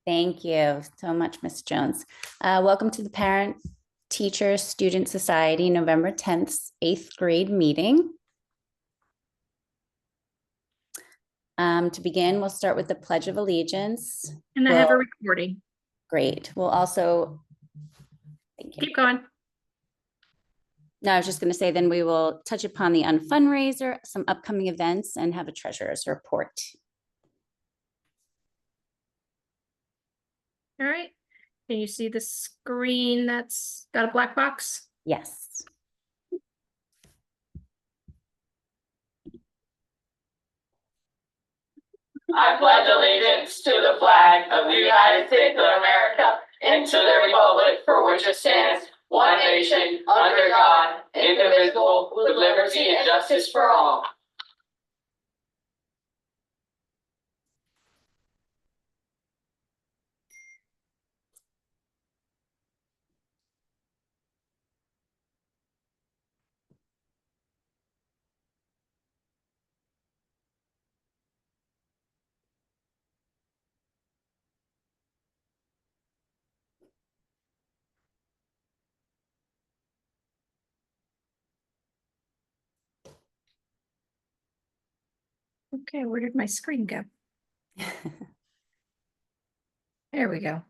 Thank you so much, Ms. Jones. Welcome to the Parent Teacher Student Society, November 10th, 8th grade meeting. To begin, we'll start with the Pledge of Allegiance. And I have a recording. Great. We'll also, keep going. No, I was just going to say, then we will touch upon the unfundraiser, some upcoming events, and have a treasurer's report. All right. Can you see the screen that's got a black box? Yes. I pledge allegiance to the flag of the United States of America and to the republic for which it stands, one nation, under God, indivisible, with liberty and justice for all. Okay, where did my screen go? There we go.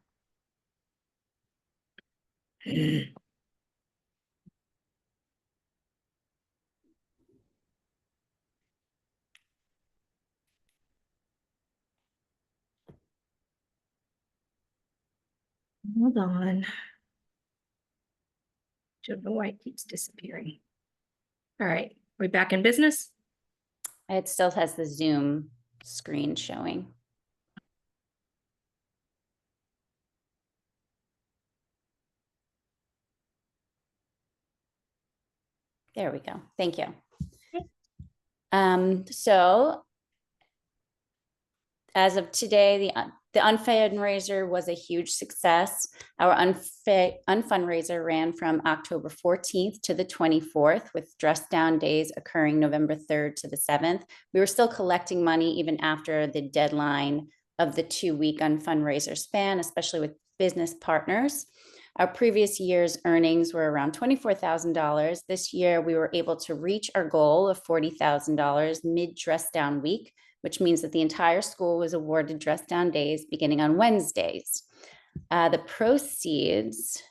Hold on. The white keeps disappearing. All right, we back in business? It still has the Zoom screen showing. There we go. Thank you. So as of today, the unfundraiser was a huge success. Our unfundraiser ran from October 14th to the 24th, with dress down days occurring November 3rd to the 7th. We were still collecting money even after the deadline of the 2-week unfundraiser span, especially with business partners. Our previous year's earnings were around $24,000. This year, we were able to reach our goal of $40,000 mid-dress down week, which means that the entire school was awarded dress down days beginning on Wednesdays. The proceeds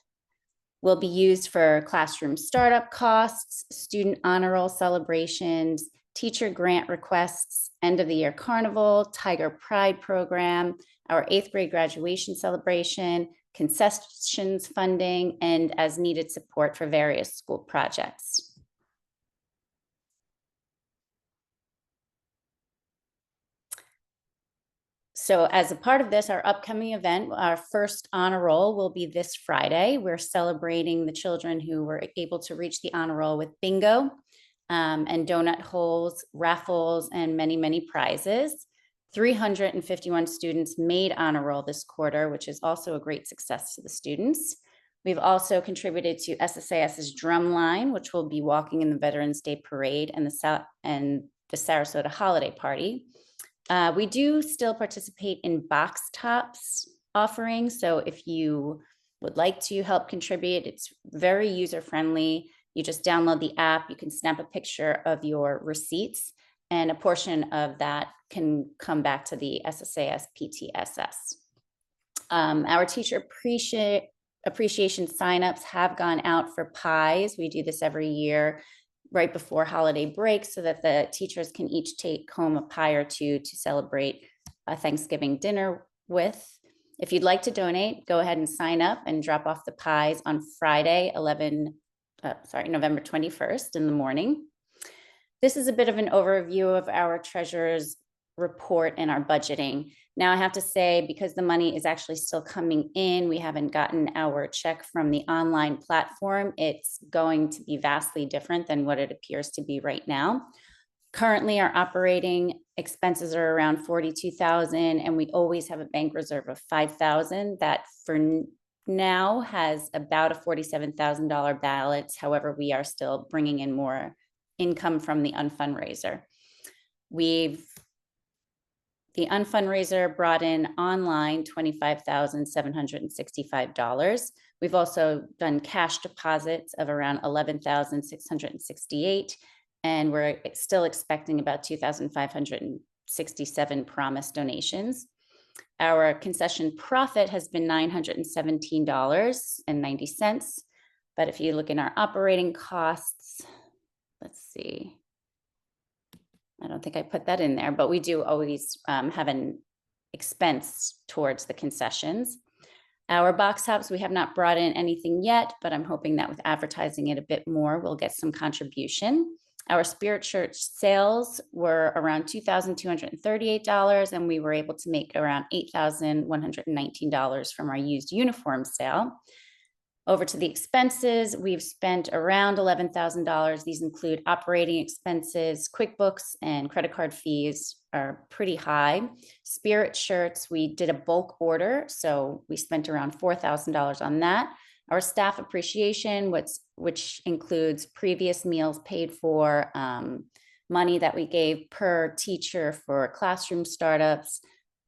will be used for classroom startup costs, student honor roll celebrations, teacher grant requests, end of the year carnival, Tiger Pride program, our 8th grade graduation celebration, concessions funding, and as needed support for various school projects. So as a part of this, our upcoming event, our first honor roll will be this Friday. We're celebrating the children who were able to reach the honor roll with bingo and donut holes, raffles, and many, many prizes. 351 students made honor roll this quarter, which is also a great success to the students. We've also contributed to SSAS's drum line, which will be walking in the Veterans Day Parade and the Sarasota Holiday Party. We do still participate in box tops offerings. So if you would like to help contribute, it's very user-friendly. You just download the app, you can snap a picture of your receipts, and a portion of that can come back to the SSAS PTSS. Our teacher appreciation signups have gone out for pies. We do this every year right before holiday break so that the teachers can each take home a pie or two to celebrate a Thanksgiving dinner with. If you'd like to donate, go ahead and sign up and drop off the pies on Friday, November 21st in the morning. This is a bit of an overview of our treasurer's report and our budgeting. Now I have to say, because the money is actually still coming in, we haven't gotten our check from the online platform. It's going to be vastly different than what it appears to be right now. Currently, our operating expenses are around $42,000, and we always have a bank reserve of $5,000 that for now has about a $47,000 balance. However, we are still bringing in more income from the unfundraiser. The unfundraiser brought in online $25,765. We've also done cash deposits of around $11,668, and we're still expecting about 2,567 promised donations. Our concession profit has been $917.90. But if you look in our operating costs, let's see. I don't think I put that in there, but we do always have an expense towards the concessions. Our box tops, we have not brought in anything yet, but I'm hoping that with advertising it a bit more, we'll get some contribution. Our Spirit Church sales were around $2,238, and we were able to make around $8,119 from our used uniform sale. Over to the expenses, we've spent around $11,000. These include operating expenses, QuickBooks, and credit card fees are pretty high. Spirit shirts, we did a bulk order, so we spent around $4,000 on that. Our staff appreciation, which includes previous meals paid for, money that we gave per teacher for classroom startups,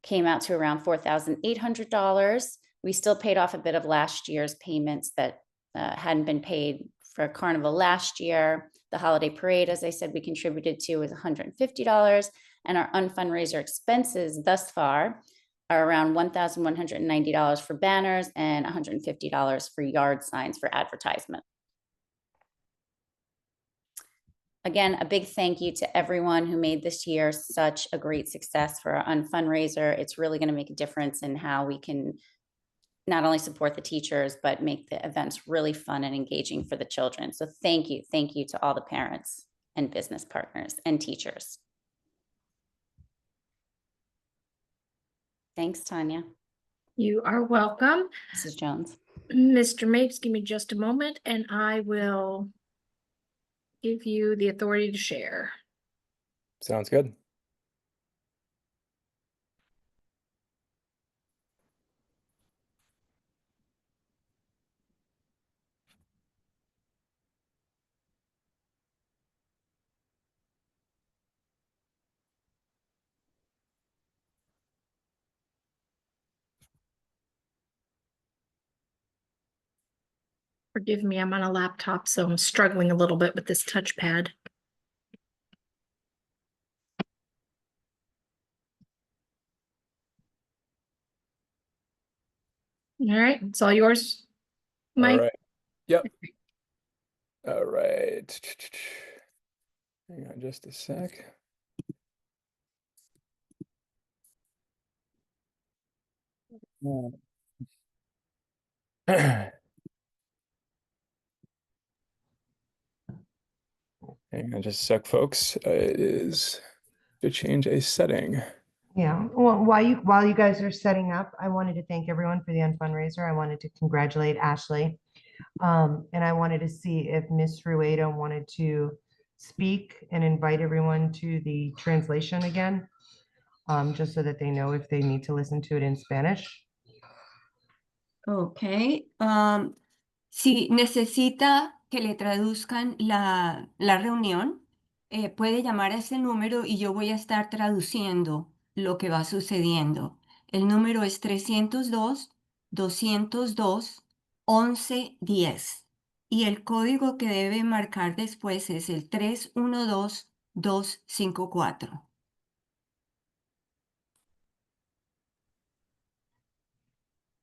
came out to around $4,800. We still paid off a bit of last year's payments that hadn't been paid for Carnival last year. The holiday parade, as I said, we contributed to was $150, and our unfundraiser expenses thus far are around $1,190 for banners and $150 for yard signs for advertisement. Again, a big thank you to everyone who made this year such a great success for our unfundraiser. It's really going to make a difference in how we can not only support the teachers, but make the events really fun and engaging for the children. So thank you to all the parents and business partners and teachers. Thanks, Tanya. You are welcome. Mrs. Jones. Mr. Mapes, give me just a moment and I will give you the authority to share. Sounds good. Forgive me, I'm on a laptop, so I'm struggling a little bit with this touchpad. All right, it's all yours, Mike. All right. Yep. All right. Hang on just a sec. Hang on just a sec, folks. It is to change a setting. Yeah, well, while you guys are setting up, I wanted to thank everyone for the fundraiser. I wanted to congratulate Ashley. And I wanted to see if Miss Rueda wanted to speak and invite everyone to the translation again, just so that they know if they need to listen to it in Spanish. Ok. Si necesita que le traduzcan la reunión, puede llamar a ese número y yo voy a estar traduciendo lo que va sucediendo. El número es 302-202-1110 y el código que debe marcar después es el 312254.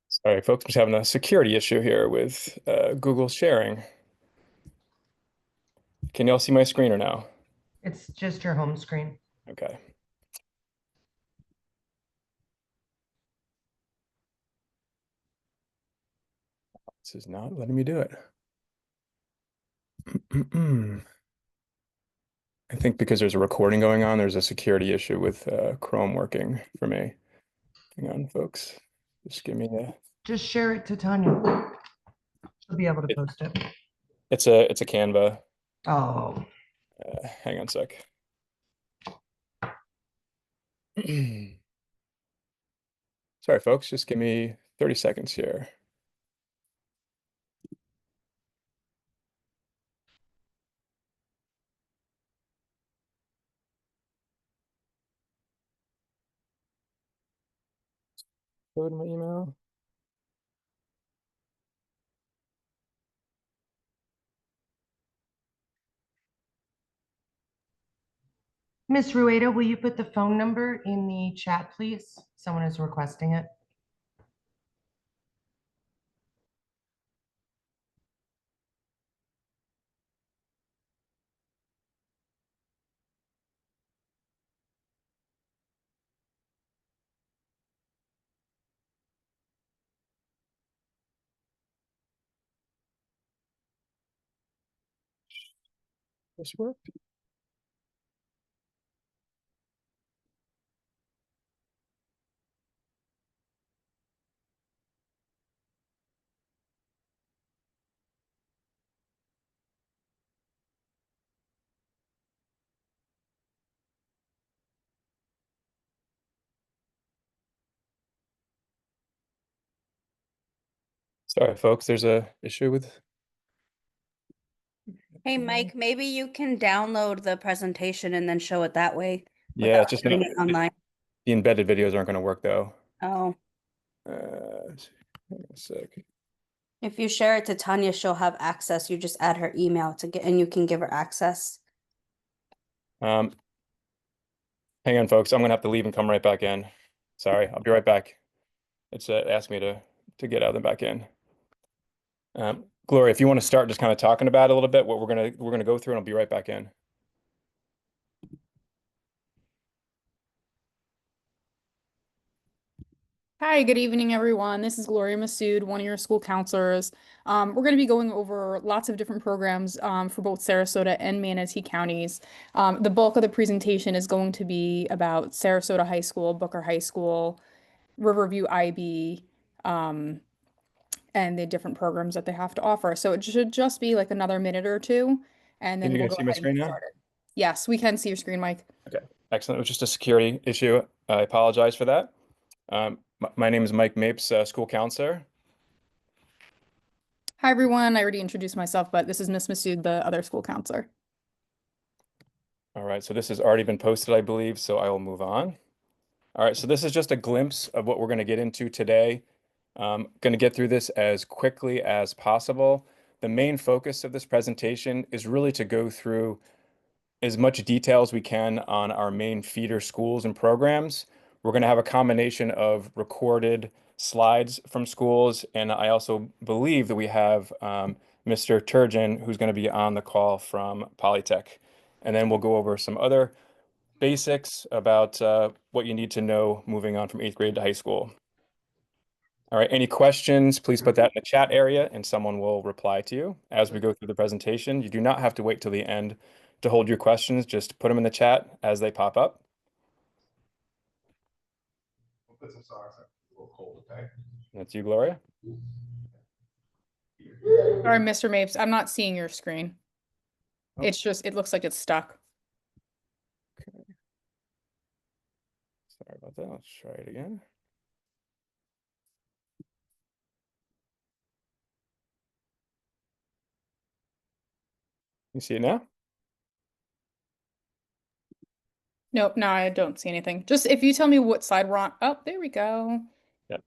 Sorry, folks, I'm just having a security issue here with Google sharing. Can y'all see my screen or no? It's just your home screen. Okay. This is not letting me do it. I think because there's a recording going on, there's a security issue with Chrome working for me. Hang on, folks. Just give me a... Just share it to Tanya. She'll be able to post it. It's a Canva. Oh, Hang on a sec. Sorry, folks. Just give me 30 seconds here. Go to my email. Ms. Rueda, will you put the phone number in the chat, please? Someone is requesting it. This work? Sorry, folks, there's a issue with. Hey, Mike, maybe you can download the presentation and then show it that way Yeah, without it's just doing not, it online. the embedded videos aren't going to work though. Oh, Hang on a sec. if you share it to Tanya, she'll have access. You just add her email to get, and you can give her access. Hang on, folks. I'm gonna have to leave and come right back in. Sorry, I'll be right back. It's asked me to get out and back in. Gloria, if you want to start just kind of talking about it a little bit, what we're gonna go through, and I'll be right back in. Hi, good evening, everyone. This is Gloria Massoud, one of your school counselors. We're going to be going over lots of different programs for both Sarasota and Manatee counties. The bulk of the presentation is going to be about Sarasota High School, Booker High School, Riverview IB, and the different programs that they have to offer. So it should just be like another minute or two, and Can then you we'll guys go see my ahead and screen get now? started. Yes, we can see your screen, Mike. Okay, excellent. It was just a security issue. I apologize for that. My name is Mike Mapes, school counselor. Hi, everyone. I already introduced myself, but this is Miss Massoud, the other school counselor. All right, so this has already been posted, I believe, so I will move on. All right, so this is just a glimpse of what we're going to get into today. Going to get through this as quickly as possible. The main focus of this presentation is really to go through as much detail as we can on our main feeder schools and programs. We're going to have a combination of recorded slides from schools, and I also believe that we have Mr. Turgeon, who's going to be on the call from Polytech. And then we'll go over some other basics about what you need to know moving on from 8th grade to high school. All right, any questions, please put that in the chat area and someone will reply to you as we go through the presentation. You do not have to wait till the end to hold your questions, just put them in the chat as they pop up. We'll put some socks on. A little cold, okay? That's you, Gloria. Sorry, Mr. Mapes, I'm not seeing your screen. Oh. It's just, it looks like it's stuck. Sorry about that. Let's try it again. You see it now? Nope, no, I don't see anything. Just if you tell me what side we're on. Oh, there we go. Yep.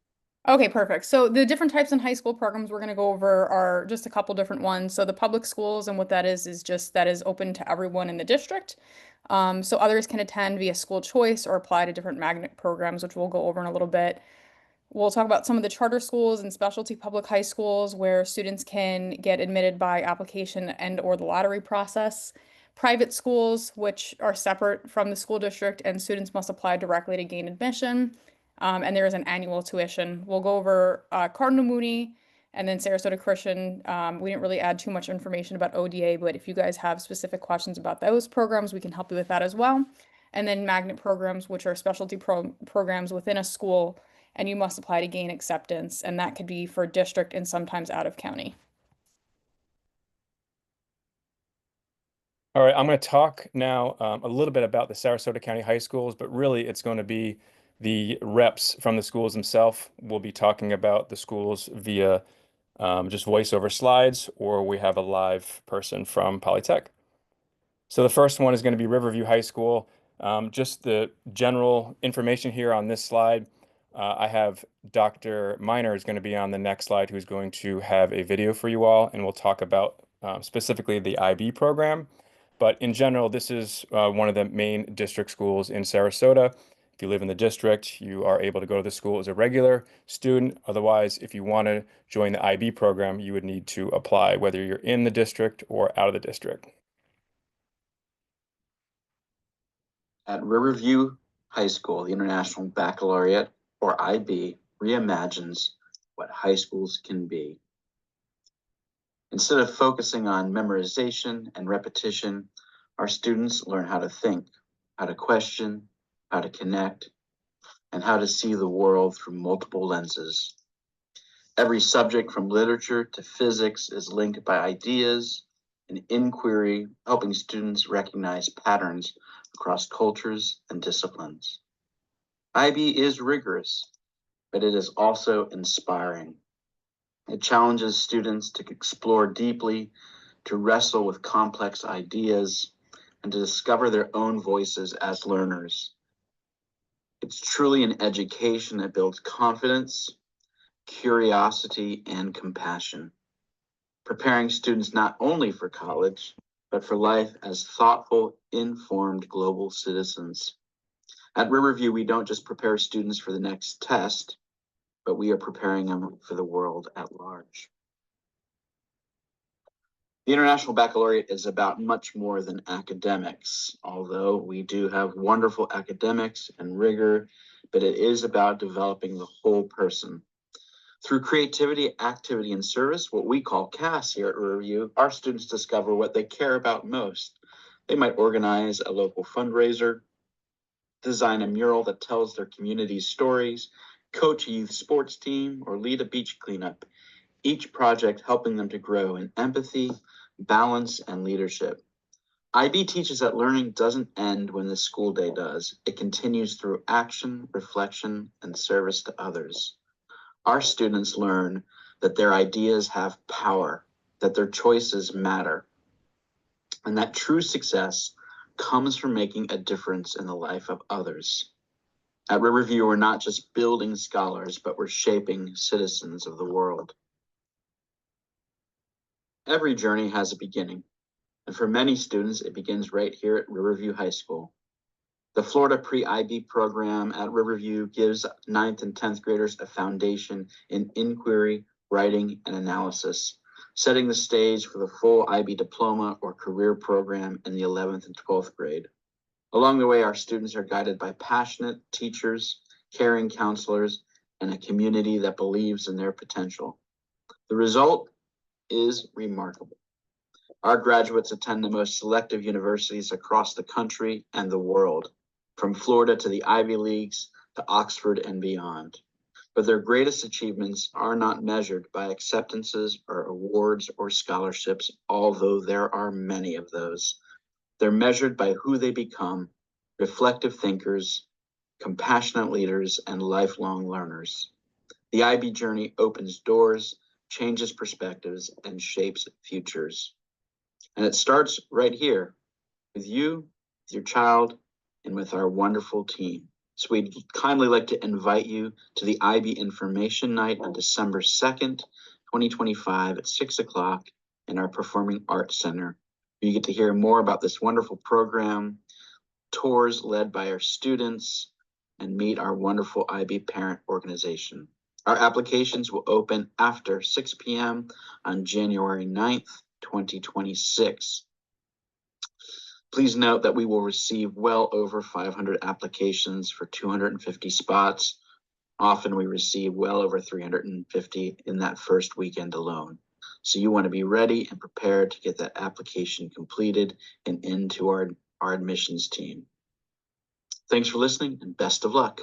Okay, perfect. So the different types in high school programs we're going to go over are just a couple different ones. So the public schools, and what that is just that is open to everyone in the district. So others can attend via school choice or apply to different magnet programs, which we'll go over in a little bit. We'll talk about some of the charter schools and specialty public high schools where students can get admitted by application and or the lottery process. Private schools, which are separate from the school district, and students must apply directly to gain admission. And there is an annual tuition. We'll go over Cardinal Mooney and then Sarasota Christian. We didn't really add too much information about ODA, but if you guys have specific questions about those programs, we can help you with that as well. And then magnet programs, which are specialty programs within a school, and you must apply to gain acceptance, and that could be for district and sometimes out of county. All right, I'm going to talk now a little bit about the Sarasota County High Schools, but really it's going to be the reps from the schools themselves. We'll be talking about the schools via just voiceover slides, or we have a live person from Polytech. So the first one is going to be Riverview High School. Just the general information here on this slide. I have Dr. Miner is going to be on the next slide, who's going to have a video for you all, and we'll talk about specifically the IB program. But in general, this is one of the main district schools in Sarasota. If you live in the district, you are able to go to the school as a regular student. Otherwise, if you want to join the IB program, you would need to apply, whether you're in the district or out of the district. At Riverview High School, the International Baccalaureate, or IB, reimagines what high schools can be. Instead of focusing on memorization and repetition, our students learn how to think, how to question, how to connect, and how to see the world through multiple lenses. Every subject from literature to physics is linked by ideas and inquiry, helping students recognize patterns across cultures and disciplines. IB is rigorous, but it is also inspiring. It challenges students to explore deeply, to wrestle with complex ideas, and to discover their own voices as learners. It's truly an education that builds confidence, curiosity, and compassion, preparing students not only for college, but for life as thoughtful, informed global citizens. At Riverview, we don't just prepare students for the next test, but we are preparing them for the world at large. The International Baccalaureate is about much more than academics, although we do have wonderful academics and rigor, but it is about developing the whole person. Through creativity, activity, and service, what we call CAS here at Riverview, our students discover what they care about most. They might organize a local fundraiser, design a mural that tells their community's stories, coach a youth sports team, or lead a beach cleanup, each project helping them to grow in empathy, balance, and leadership. IB teaches that learning doesn't end when the school day does. It continues through action, reflection, and service to others. Our students learn that their ideas have power, that their choices matter, and that true success comes from making a difference in the life of others. At Riverview, we're not just building scholars, but we're shaping citizens of the world. Every journey has a beginning, and for many students, it begins right here at Riverview High School. The Florida Pre-IB program at Riverview gives 9th and 10th graders a foundation in inquiry, writing, and analysis, setting the stage for the full IB diploma or career program in the 11th and 12th grade. Along the way, our students are guided by passionate teachers, caring counselors, and a community that believes in their potential. The result is remarkable. Our graduates attend the most selective universities across the country and the world, from Florida to the Ivy Leagues to Oxford and beyond. But their greatest achievements are not measured by acceptances or awards or scholarships, although there are many of those. They're measured by who they become, reflective thinkers, compassionate leaders, and lifelong learners. The IB journey opens doors, changes perspectives, and shapes futures. And it starts right here with you, with your child, and with our wonderful team. So we'd kindly like to invite you to the IB Information Night on December 2nd, 2025 at 6 o'clock in our Performing Arts Center. You get to hear more about this wonderful program, tours led by our students, and meet our wonderful IB parent organization. Our applications will open after 6 p.m. on January 9th, 2026. Please note that we will receive well over 500 applications for 250 spots. Often we receive well over 350 in that first weekend alone. So you want to be ready and prepared to get that application completed and into our admissions team. Thanks for listening and best of luck.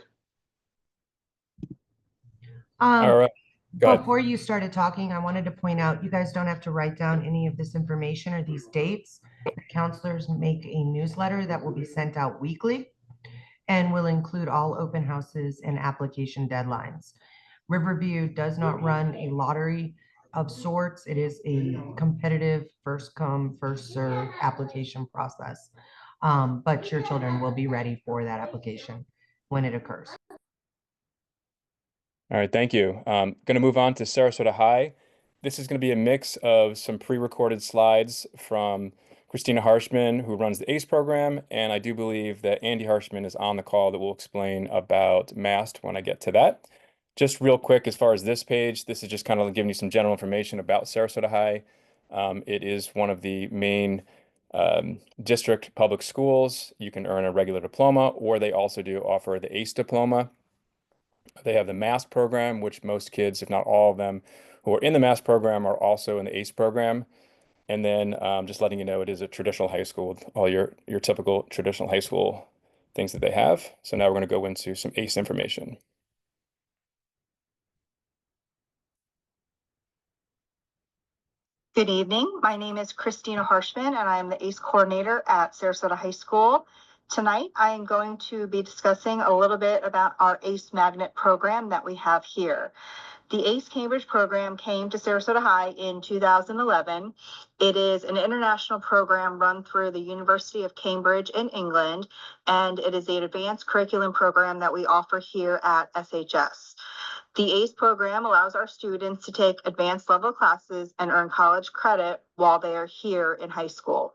All right. Go ahead. Before you started talking, I wanted to point out, you guys don't have to write down any of this information or these dates. The counselors make a newsletter that will be sent out weekly and will include all open houses and application deadlines. Riverview does not run a lottery of sorts. It is a competitive first come, first serve application process. But your children will be ready for that application when it occurs. All right, thank you. Going to move on to Sarasota High. This is going to be a mix of some pre-recorded slides from Christina Harshman, who runs the ACE program, and I do believe that Andy Harshman is on the call that will explain about MAST when I get to that. Just real quick, as far as this page, this is just kind of giving you some general information about Sarasota High. It is one of the main district public schools. You can earn a regular diploma, or they also do offer the ACE diploma. They have the MAST program, which most kids, if not all of them, who are in the MAST program are also in the ACE program. And then just letting you know, it is a traditional high school with all your typical traditional high school things that they have. So now we're going to go into some ACE information. Good evening. My name is Christina Harshman, and I am the ACE coordinator at Sarasota High School. Tonight, I am going to be discussing a little bit about our ACE Magnet program that we have here. The ACE Cambridge program came to Sarasota High in 2011. It is an international program run through the University of Cambridge in England, and it is an advanced curriculum program that we offer here at SHS. The ACE program allows our students to take advanced level classes and earn college credit while they are here in high school.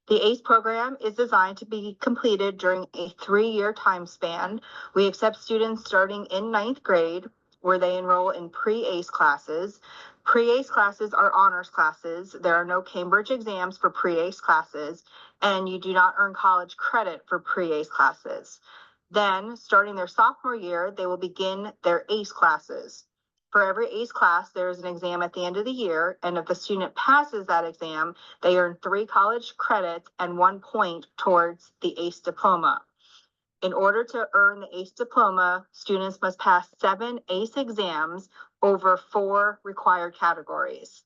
The ACE program is designed to be completed during a 3-year time span. We accept students starting in 9th grade, where they enroll in pre-ACE classes. Pre-ACE classes are honors classes. There are no Cambridge exams for pre-ACE classes, and you do not earn college credit for pre-ACE classes. Then, starting their sophomore year, they will begin their ACE classes. For every ACE class, there is an exam at the end of the year, and if the student passes that exam, they earn 3 college credits and 1 point towards the ACE diploma. In order to earn the ACE diploma, students must pass 7 ACE exams over 4 required categories.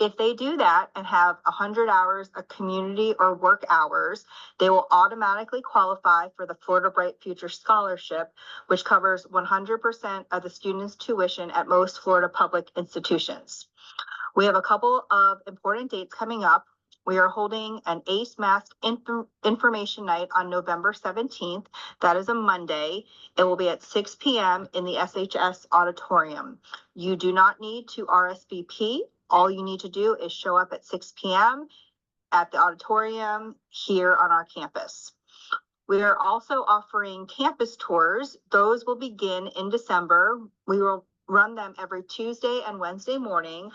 If they do that and have 100 hours of community or work hours, they will automatically qualify for the Florida Bright Future Scholarship, which covers 100% of the student's tuition at most Florida public institutions. We have a couple of important dates coming up. We are holding an ACE MAST information night on November 17th. That is a Monday. It will be at 6 p.m. in the SHS auditorium. You do not need to RSVP. All you need to do is show up at 6 p.m. at the auditorium here on our campus. We are also offering campus tours. Those will begin in December. We will run them every Tuesday and Wednesday morning.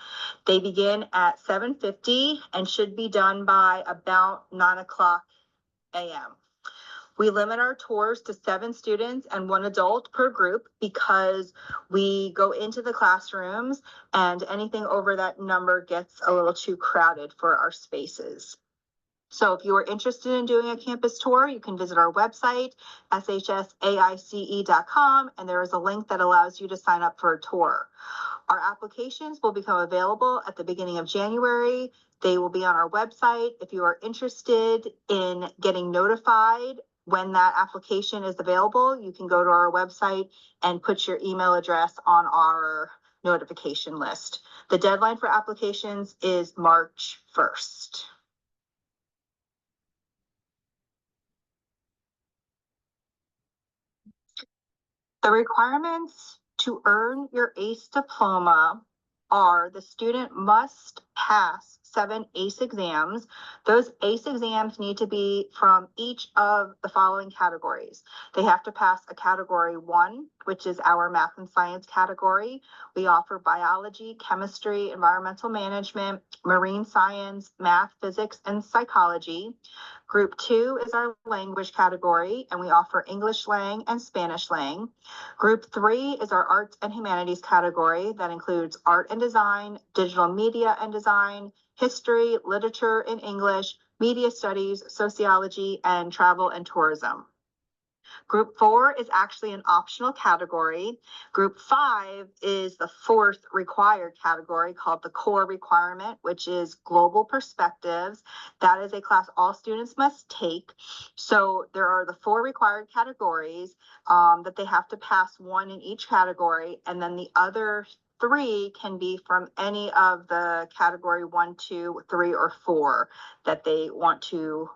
They begin at 7:50 and should be done by about 9:00 a.m. We limit our tours to 7 students and 1 adult per group because we go into the classrooms and anything over that number gets a little too crowded for our spaces. So if you are interested in doing a campus tour, you can visit our website, shsaice.com, and there is a link that allows you to sign up for a tour. Our applications will become available at the beginning of January. They will be on our website. If you are interested in getting notified when that application is available, you can go to our website and put your email address on our notification list. The deadline for applications is March 1st. The requirements to earn your ACE diploma are the student must pass 7 ACE exams. Those ACE exams need to be from each of the following categories. They have to pass a category 1, which is our math and science category. We offer biology, chemistry, environmental management, marine science, math, physics, and psychology. Group 2 is our language category, and we offer English Lang and Spanish Lang. Group 3 is our arts and humanities category that includes art and design, digital media and design, history, literature in English, media studies, sociology, and travel and tourism. Group 4 is actually an optional category. Group 5 is the 4th required category called the core requirement, which is global perspectives. That is a class all students must take. So there are the 4 required categories that they have to pass 1 in each category, and then the other 3 can be from any of the category 1, 2, 3, or 4 that they want to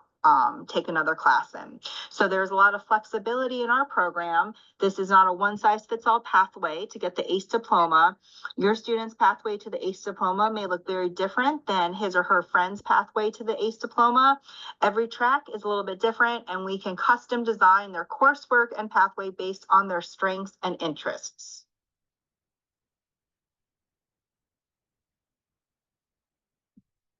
take another class in. So there's a lot of flexibility in our program. This is not a one-size-fits-all pathway to get the ACE diploma. Your student's pathway to the ACE diploma may look very different than his or her friend's pathway to the ACE diploma. Every track is a little bit different, and we can custom design their coursework and pathway based on their strengths and interests.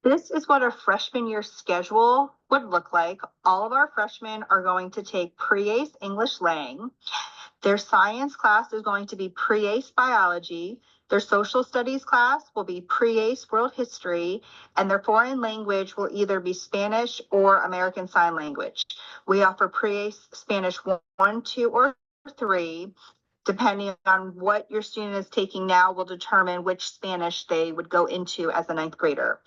This is what our freshman year schedule would look like. All of our freshmen are going to take pre-ACE English Lang. Their science class is going to be pre-ACE biology. Their social studies class will be pre-ACE world history, and their foreign language will either be Spanish or American Sign Language. We offer pre-ACE Spanish 1, 2, or 3. Depending on what your student is taking now will determine which Spanish they would go into as a 9th grader.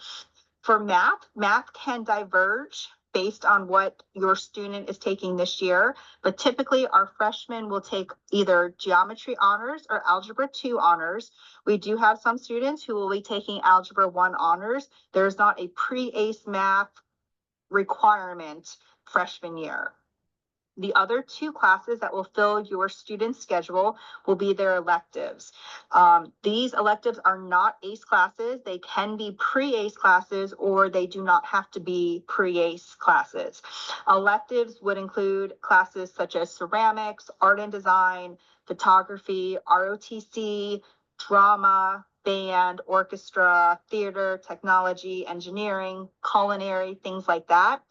For math can diverge based on what your student is taking this year, but typically our freshmen will take either geometry honors or algebra 2 honors. We do have some students who will be taking algebra 1 honors. There's not a pre-ACE math requirement freshman year. The other 2 classes that will fill your student's schedule will be their electives. These electives are not ACE classes. They can be pre-ACE classes, or they do not have to be pre-ACE classes. Electives would include classes such as ceramics, art and design, photography, ROTC, drama, band, orchestra, theater, technology, engineering, culinary, things like that.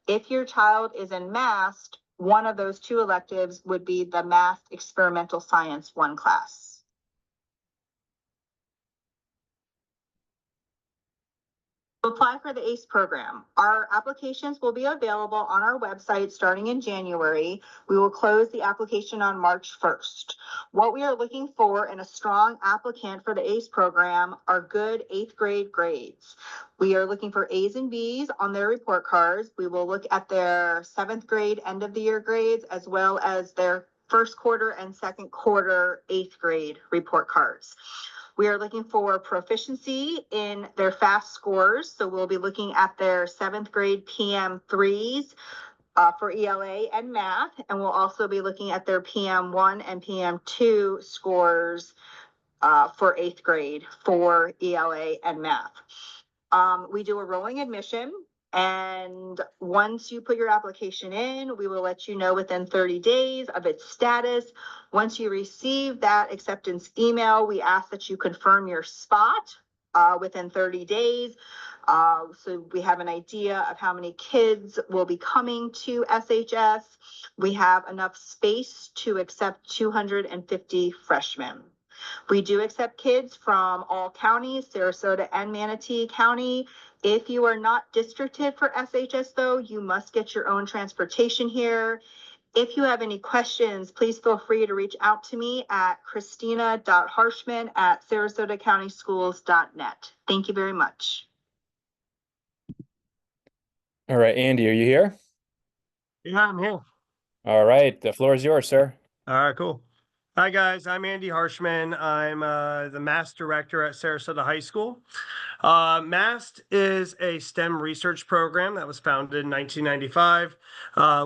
If your child is in math, one of those 2 electives would be the Math Experimental Science 1 class. To apply for the ACE program, our applications will be available on our website starting in January. We will close the application on March 1st. What we are looking for in a strong applicant for the ACE program are good 8th grade grades. We are looking for A's and B's on their report cards. We will look at their 7th grade end of the year grades, as well as their 1st quarter and 2nd quarter 8th grade report cards. We are looking for proficiency in their FAST scores. So we'll be looking at their 7th grade PM3s for ELA and math. And we'll also be looking at their PM1 and PM2 scores for 8th grade for ELA and math. We do a rolling admission. And once you put your application in, we will let you know within 30 days of its status. Once you receive that acceptance email, we ask that you confirm your spot within 30 days. So we have an idea of how many kids will be coming to SHS. We have enough space to accept 250 freshmen. We do accept kids from all counties, Sarasota and Manatee County. If you are not districted for SHS though, you must get your own transportation here. If you have any questions, please feel free to reach out to me at christina.harshman@sarasotacountyschools.net. Thank you very much. All right, Andy, are you here? Yeah, I'm here. All right, the floor is yours, sir. All right, cool. Hi, guys. I'm Andy Harshman. I'm the MAST director at Sarasota High School. MAST is a STEM research program that was founded in 1995.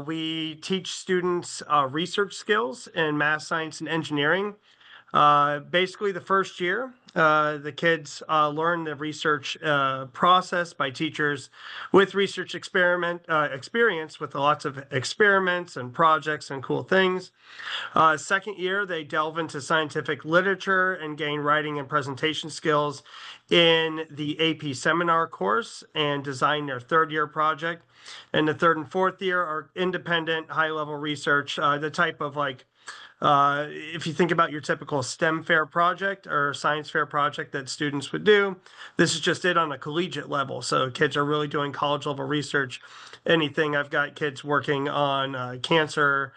We teach students research skills in math, science, and engineering. Basically, the first year, the kids learn the research process by teachers with research experience with lots of experiments and projects and cool things. Second year, they delve into scientific literature and gain writing and presentation skills in the AP seminar course and design their 3rd year project. And the 3rd and 4th year are independent, high-level research, the type of if you think about your typical STEM fair project or science fair project that students would do, this is just it on a collegiate level. So kids are really doing college level research. I've got kids working on cancer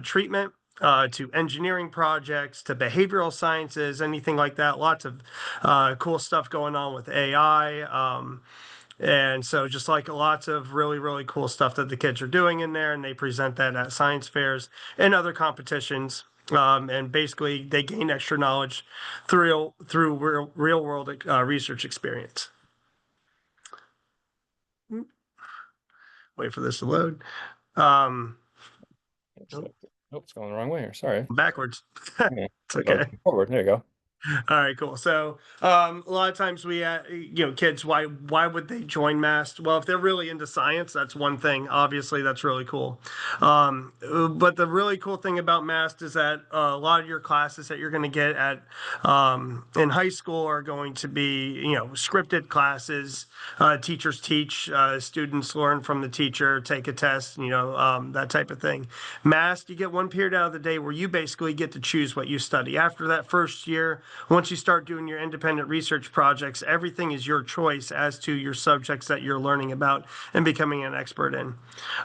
treatment, to engineering projects, to behavioral sciences, anything like that. Lots of cool stuff going on with AI. And so just like lots of really, really cool stuff that the kids are doing in there, and they present that at science fairs and other competitions. And basically they gain extra knowledge through real world research experience. Wait for this to load. Oh, it's going the wrong way here. Sorry. Backwards. Yeah, It's okay. forward. There you go. All right, cool. So, a lot of times we, kids, why would they join MAST? Well, if they're really into science, that's one thing. Obviously, that's really cool. But the really cool thing about MAST is that a lot of your classes that you're going to get at in high school are going to be, scripted classes. Teachers teach, students learn from the teacher, take a test, that type of thing. MAST, you get one period out of the day where you basically get to choose what you study. After that first year, once you start doing your independent research projects, everything is your choice as to your subjects that you're learning about and becoming an expert in.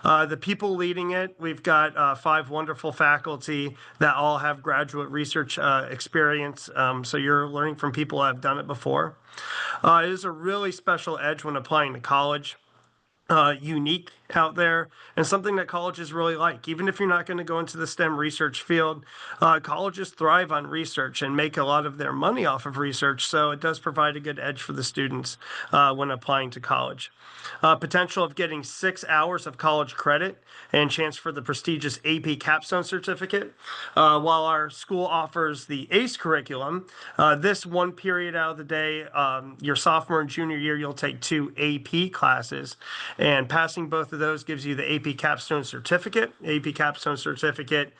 The people leading it, we've got 5 wonderful faculty that all have graduate research experience. So you're learning from people who have done it before. It is a really special edge when applying to college. Unique out there and something that colleges really like. Even if you're not going to go into the STEM research field, colleges thrive on research and make a lot of their money off of research. So it does provide a good edge for the students when applying to college. Potential of getting 6 hours of college credit and chance for the prestigious AP capstone certificate. While our school offers the ACE curriculum, this one period out of the day, your sophomore and junior year, you'll take 2 AP classes. And passing both of those gives you the AP Capstone Certificate. AP Capstone Certificate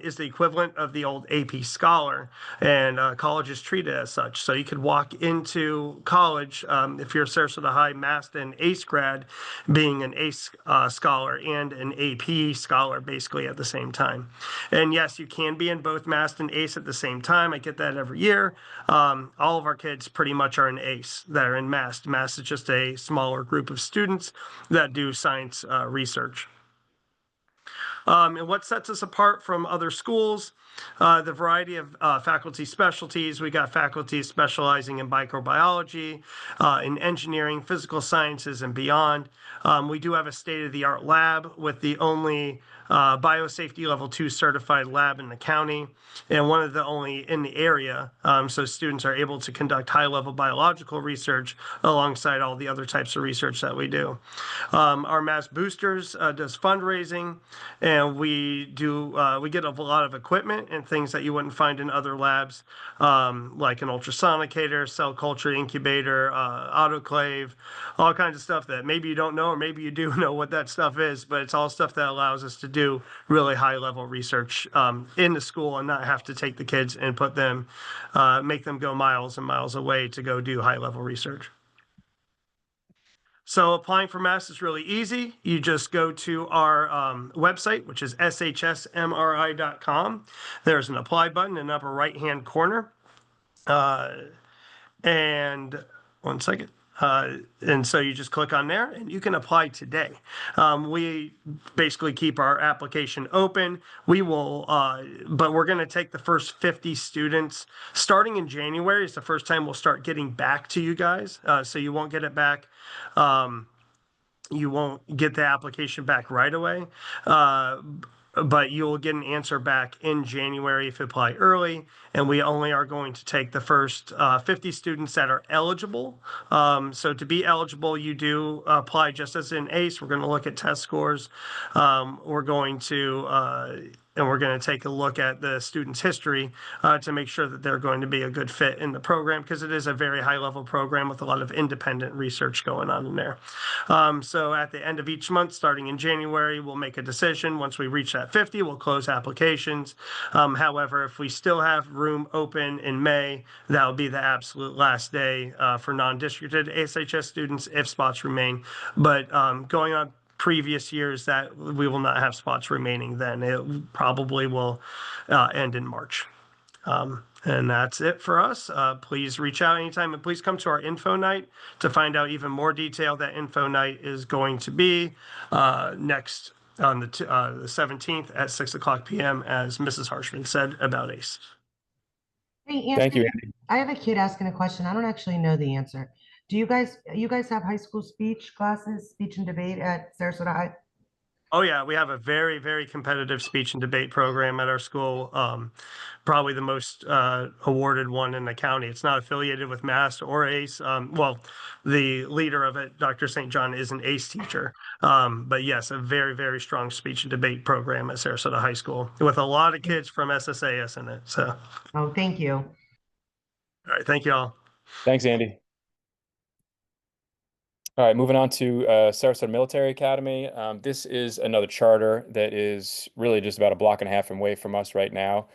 is the equivalent of the old AP Scholar, and colleges treat it as such. So you could walk into college, if you're a Sarasota High MAST and ACE grad, being an ACE Scholar and an AP Scholar basically at the same time. And yes, you can be in both MAST and ACE at the same time. I get that every year. All of our kids pretty much are in ACE that are in MAST. MAST is just a smaller group of students that do science research. And what sets us apart from other schools, the variety of faculty specialties. We got faculty specializing in microbiology, in engineering, physical sciences, and beyond. We do have a state-of-the-art lab with the only biosafety level 2 certified lab in the county and one of the only in the area. So students are able to conduct high-level biological research alongside all the other types of research that we do. Our Mass Boosters does fundraising, and we get a lot of equipment and things that you wouldn't find in other labs, like an ultrasonicator, cell culture incubator, autoclave, all kinds of stuff that maybe you don't know, or maybe you do know what that stuff is, but it's all stuff that allows us to do really high level research in the school and not have to take the kids and put them, make them go miles and miles away to go do high level research. So applying for MAST is really easy. You just go to our website, which is shsmri.com. There's an apply button in the upper right-hand corner. And one second. And so you just click on there and you can apply today. We basically keep our application open. We will, but we're going to take the first 50 students starting in January. Is the first time we'll start getting back to you guys. So you won't get it back. You won't get the application back right away. But you'll get an answer back in January if you apply early, and we only are going to take the first 50 students that are eligible. So to be eligible, you do apply just as in ACE. We're going to look at test scores. We're going to take a look at the student's history to make sure that they're going to be a good fit in the program, because it is a very high-level program with a lot of independent research going on in there. So at the end of each month, starting in January, we'll make a decision. Once we reach that 50, we'll close applications. However, if we still have room open in May, that'll be the absolute last day for non-districted ASHS students if spots remain. But going on previous years, that we will not have spots remaining then. It probably will end in March. And that's it for us. Please reach out anytime, and please come to our info night to find out even more detail. That info night is going to be next on the 17th at 6:00 p.m. as Mrs. Harshman said about ACE. Hey, Anthony, Thank you, Andy. I have a kid asking a question. I don't actually know the answer. Do you guys have high school speech classes, speech and debate at Sarasota High? Oh yeah, we have a very, very competitive speech and debate program at our school. Probably the most awarded one in the county. It's not affiliated with Mass or ACE. Well, the leader of it, Dr. St. John, is an ACE teacher. But yes, a very, very strong speech and debate program at Sarasota High School with a lot of kids from SSAS in it. So, Oh, thank you. all right, thank you all. Thanks, Andy. All right, moving on to Sarasota Military Academy. This is another charter that is really just about a block and a half away from us right now.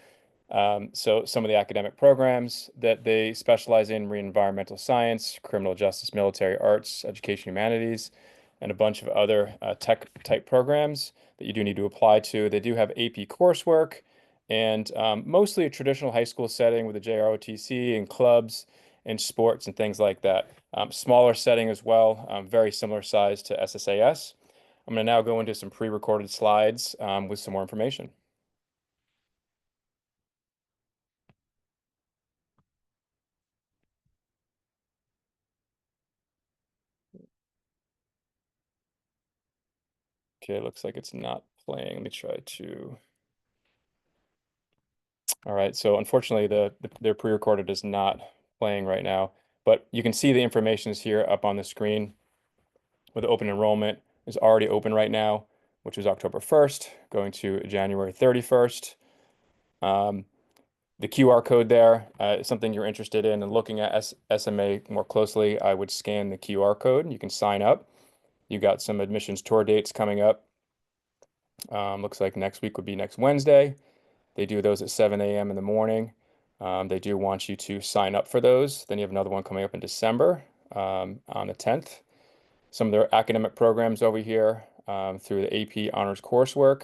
So some of the academic programs that they specialize in: marine environmental science, criminal justice, military arts, education humanities, and a bunch of other tech type programs that you do need to apply to. They do have AP coursework and mostly a traditional high school setting with a JROTC and clubs and sports and things like that. Smaller setting as well, very similar size to SSAS. I'm going to now go into some pre-recorded slides with some more information. Okay, looks like it's not playing. Let me try to. All right, so unfortunately, their pre-recorded is not playing right now, but you can see the information is here up on the screen. With open enrollment is already open right now, which is October 1st, going to January 31st. The QR code there is something you're interested in and looking at SMA more closely. I would scan the QR code. You can sign up. You got some admissions tour dates coming up. Looks like next week would be next Wednesday. They do those at 7 a.m. in the morning. They do want you to sign up for those. Then you have another one coming up in December on the 10th. Some of their academic programs over here through the AP Honors coursework.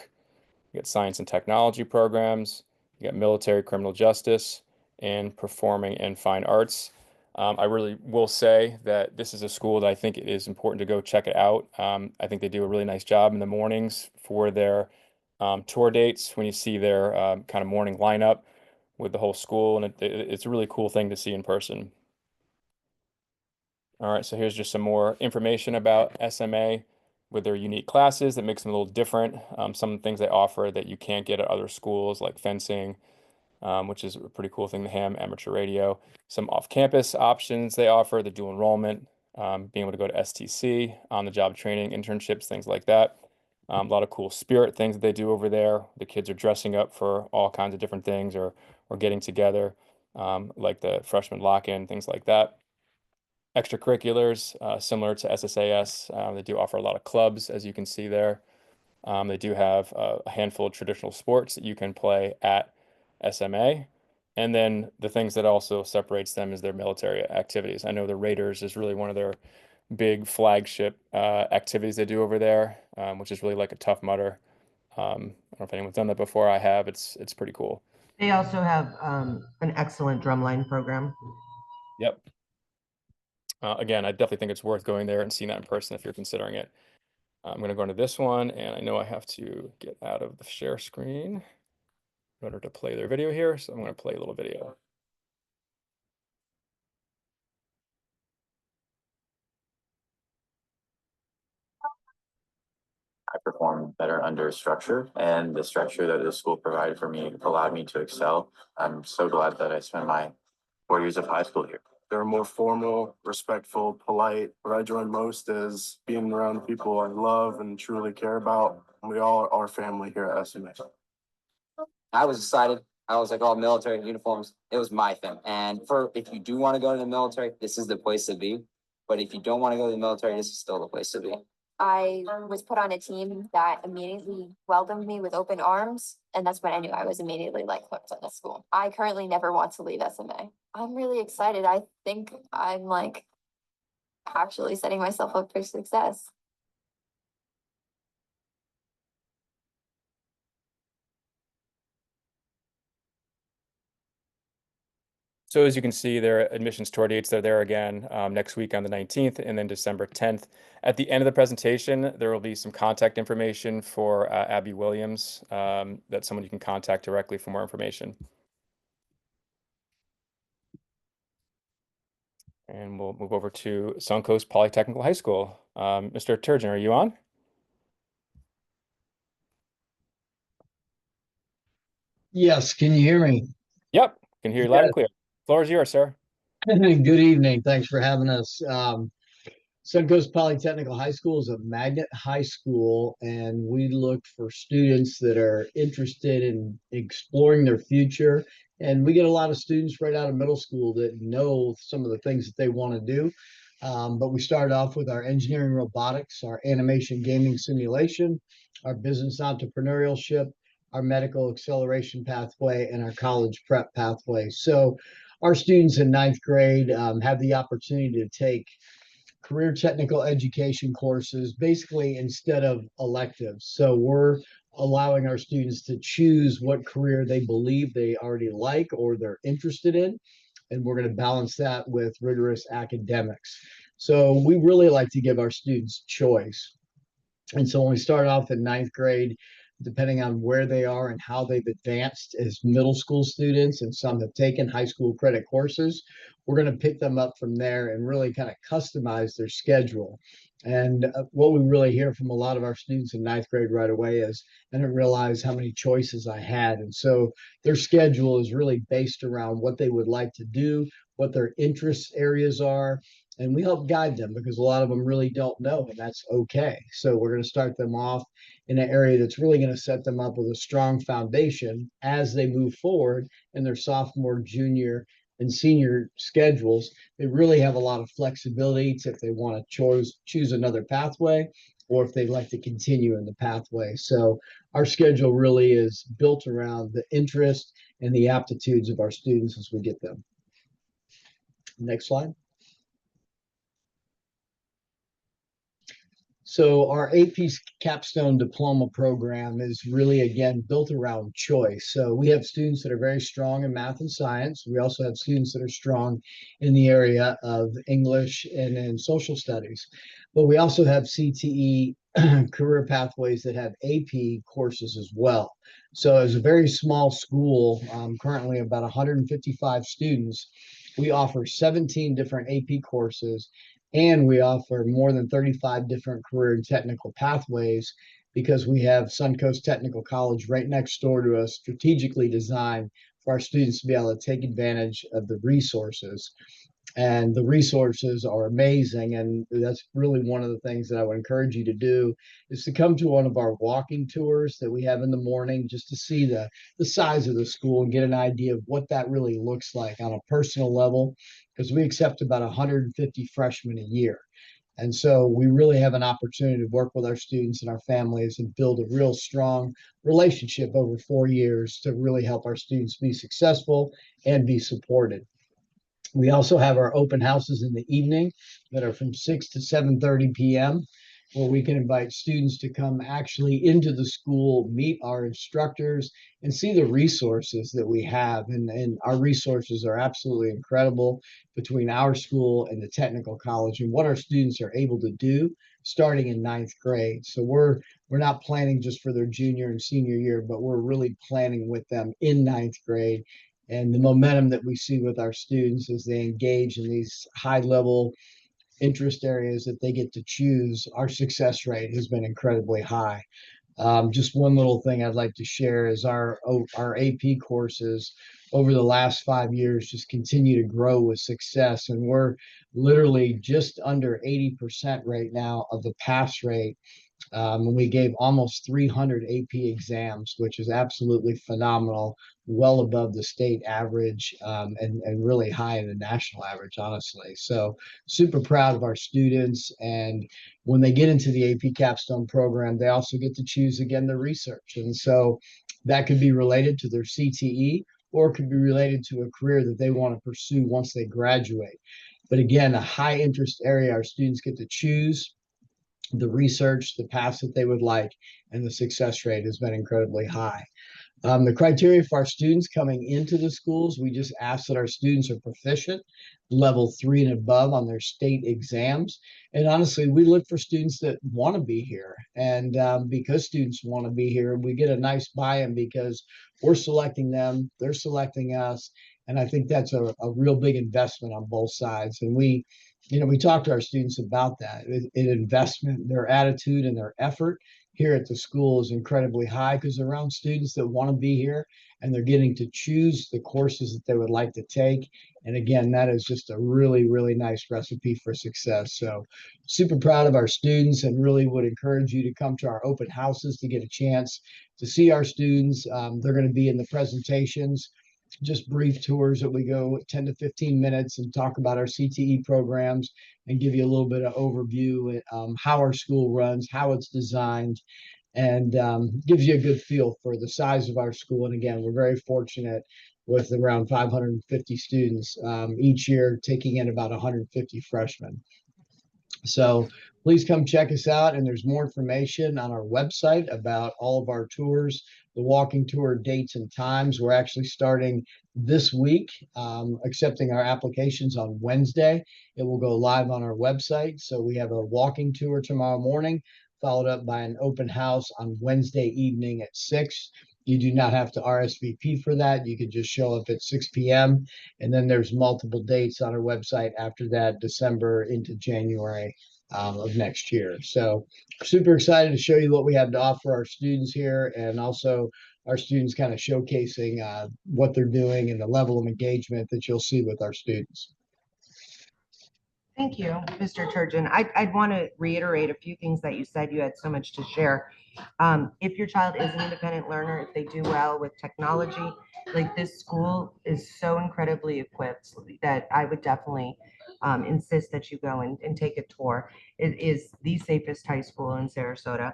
You got science and technology programs. You got military criminal justice and performing and fine arts. I really will say that this is a school that I think it is important to go check it out. I think they do a really nice job in the mornings for their tour dates when you see their kind of morning lineup with the whole school, and it's a really cool thing to see in person. All right, so here's just some more information about SMA with their unique classes that makes them a little different. Some things they offer that you can't get at other schools, like fencing, which is a pretty cool thing, the ham, amateur radio. Some off-campus options they offer, the dual enrollment, being able to go to STC, on-the-job training, internships, things like that. A lot of cool spirit things that they do over there. The kids are dressing up for all kinds of different things or getting together, like the freshman lock-in, things like that. Extracurriculars, similar to SSAS, they do offer a lot of clubs, as you can see there. They do have a handful of traditional sports that you can play at SMA. And then the things that also separates them is their military activities. I know the Raiders is really one of their big flagship activities they do over there, which is really like a Tough Mudder. I don't know if anyone's done that before. I have. It's pretty cool. They also have an excellent drumline program. Yep. Again, I definitely think it's worth going there and seeing that in person if you're considering it. I'm going to go into this one, and I know I have to get out of the share screen in order to play their video here. So I'm going to play a little video. I performed better under structure, and the structure that the school provided for me allowed me to excel. I'm so glad that I spent my 4 years of high school here. They're more formal, respectful, polite. What I enjoy most is being around people I love and truly care about. We all are family here at SMA. I was excited. I was like, oh, military uniforms. It was my thing. And if you do want to go to the military, this is the place to be. But if you don't want to go to the military, this is still the place to be. I was put on a team that immediately welcomed me with open arms, and that's when I knew I was immediately like hooked on the school. I currently never want to leave SMA. I'm really excited. I think I'm like actually setting myself up for success. So as you can see, their admissions tour dates, they're there again next week on the 19th and then December 10th. At the end of the presentation, there will be some contact information for Abby Williams, that's someone you can contact directly for more information. And we'll move over to Suncoast Polytechnical High School. Mr. Turgeon, are you on? Yes, can you hear me? Yep, can hear you loud and clear. Floor is yours, sir. Good evening. Thanks for having us. Suncoast Polytechnical High School is a magnet high school, and we look for students that are interested in exploring their future. And we get a lot of students right out of middle school that know some of the things that they want to do. But we start off with our engineering robotics, our animation gaming simulation, our business entrepreneurship, our medical acceleration pathway, and our college prep pathway. So our students in ninth grade have the opportunity to take career technical education courses basically instead of electives. So we're allowing our students to choose what career they believe they already like or they're interested in. And we're going to balance that with rigorous academics. So we really like to give our students choice. And so when we start off in ninth grade, depending on where they are and how they've advanced as middle school students, and some have taken high school credit courses, we're going to pick them up from there and really kind of customize their schedule. And what we really hear from a lot of our students in ninth grade right away is, I didn't realize how many choices I had. And so their schedule is really based around what they would like to do, what their interest areas are, and we help guide them because a lot of them really don't know, and that's okay. So we're going to start them off in an area that's really going to set them up with a strong foundation as they move forward in their sophomore, junior, and senior schedules. They really have a lot of flexibility to if they want to choose another pathway or if they'd like to continue in the pathway. So our schedule really is built around the interest and the aptitudes of our students as we get them. Next slide. So our AP Capstone Diploma program is really, again, built around choice. So we have students that are very strong in math and science. We also have students that are strong in the area of English and in social studies. But we also have CTE career pathways that have AP courses as well. So as a very small school, currently about 155 students, we offer 17 different AP courses, and we offer more than 35 different career and technical pathways because we have Suncoast Technical College right next door to us, strategically designed for our students to be able to take advantage of the resources. And the resources are amazing. And that's really one of the things that I would encourage you to do is to come to one of our walking tours that we have in the morning just to see the size of the school and get an idea of what that really looks like on a personal level, because we accept about 150 freshmen a year. And so we really have an opportunity to work with our students and our families and build a real strong relationship over 4 years to really help our students be successful and be supported. We also have our open houses in the evening that are from 6 to 7:30 p.m., where we can invite students to come actually into the school, meet our instructors, and see the resources that we have. And our resources are absolutely incredible between our school and the technical college and what our students are able to do starting in ninth grade. So we're not planning just for their junior and senior year, but we're really planning with them in ninth grade. And the momentum that we see with our students as they engage in these high level interest areas that they get to choose, our success rate has been incredibly high. Just one little thing I'd like to share is our AP courses over the last 5 years just continue to grow with success. And we're literally just under 80% right now of the pass rate. And we gave almost 300 AP exams, which is absolutely phenomenal, well above the state average, and really high in the national average, honestly. So super proud of our students. And when they get into the AP Capstone program, they also get to choose again the research. And so that could be related to their CTE, or it could be related to a career that they want to pursue once they graduate. But again, a high interest area our students get to choose the research, the paths that they would like, and the success rate has been incredibly high. The criteria for our students coming into the schools, we just ask that our students are proficient, level 3 and above on their state exams. And honestly, we look for students that want to be here. And because students want to be here, we get a nice buy-in because we're selecting them, they're selecting us. And I think that's a real big investment on both sides. And we talk to our students about that. An investment, their attitude and their effort here at the school is incredibly high because they're around students that want to be here and they're getting to choose the courses that they would like to take. And again, that is just a really, really nice recipe for success. So super proud of our students and really would encourage you to come to our open houses to get a chance to see our students. They're going to be in the presentations, just brief tours that we go 10 to 15 minutes and talk about our CTE programs and give you a little bit of overview, how our school runs, how it's designed, and gives you a good feel for the size of our school. And again, we're very fortunate with around 550 students each year, taking in about 150 freshmen. So please come check us out. And there's more information on our website about all of our tours, the walking tour dates and times. We're actually starting this week, accepting our applications on Wednesday. It will go live on our website. So we have a walking tour tomorrow morning, followed up by an open house on Wednesday evening at 6. You do not have to RSVP for that. You can just show up at 6 p.m. And then there's multiple dates on our website after that, December into January of next year. So super excited to show you what we have to offer our students here, and also our students kind of showcasing what they're doing and the level of engagement that you'll see with our students. Thank you, Mr. Turgeon. I'd want to reiterate a few things that you said. You had so much to share. If your child is an independent learner, if they do well with technology, like this school is so incredibly equipped that I would definitely insist that you go and take a tour. It is the safest high school in Sarasota.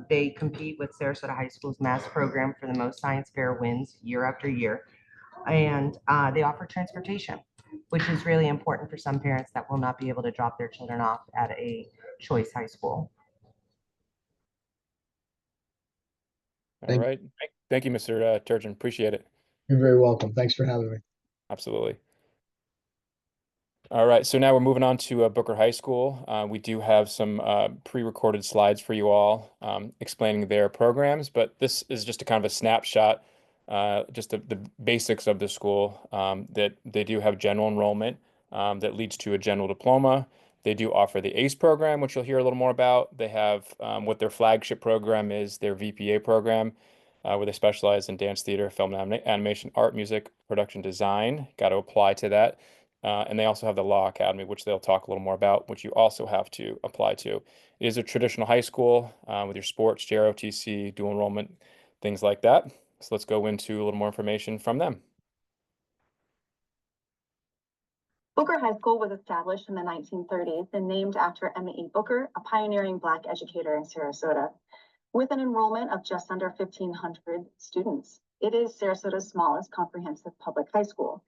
They compete with Sarasota High School's math program for the most science fair wins year after year. And they offer transportation, which is really important for some parents that will not be able to drop their children off at a choice high school. All right. Thank you, Mr. Turgeon. Appreciate it. You're very welcome. Thanks for having me. Absolutely. All right, so now we're moving on to Booker High School. We do have some pre-recorded slides for you all explaining their programs, but this is just a kind of a snapshot, just the basics of the school, that they do have general enrollment that leads to a general diploma. They do offer the ACE program, which you'll hear a little more about. They have what their flagship program is, their VPA program, where they specialize in dance theater, film and animation, art, music, production design. Got to apply to that. And they also have the Law Academy, which they'll talk a little more about, which you also have to apply to. It is a traditional high school with your sports, JROTC, dual enrollment, things like that. So let's go into a little more information from them. Booker High School was established in the 1930s and named after Emma E. Booker, a pioneering Black educator in Sarasota. With an enrollment of just under 1,500 students, it is Sarasota's smallest comprehensive public high school.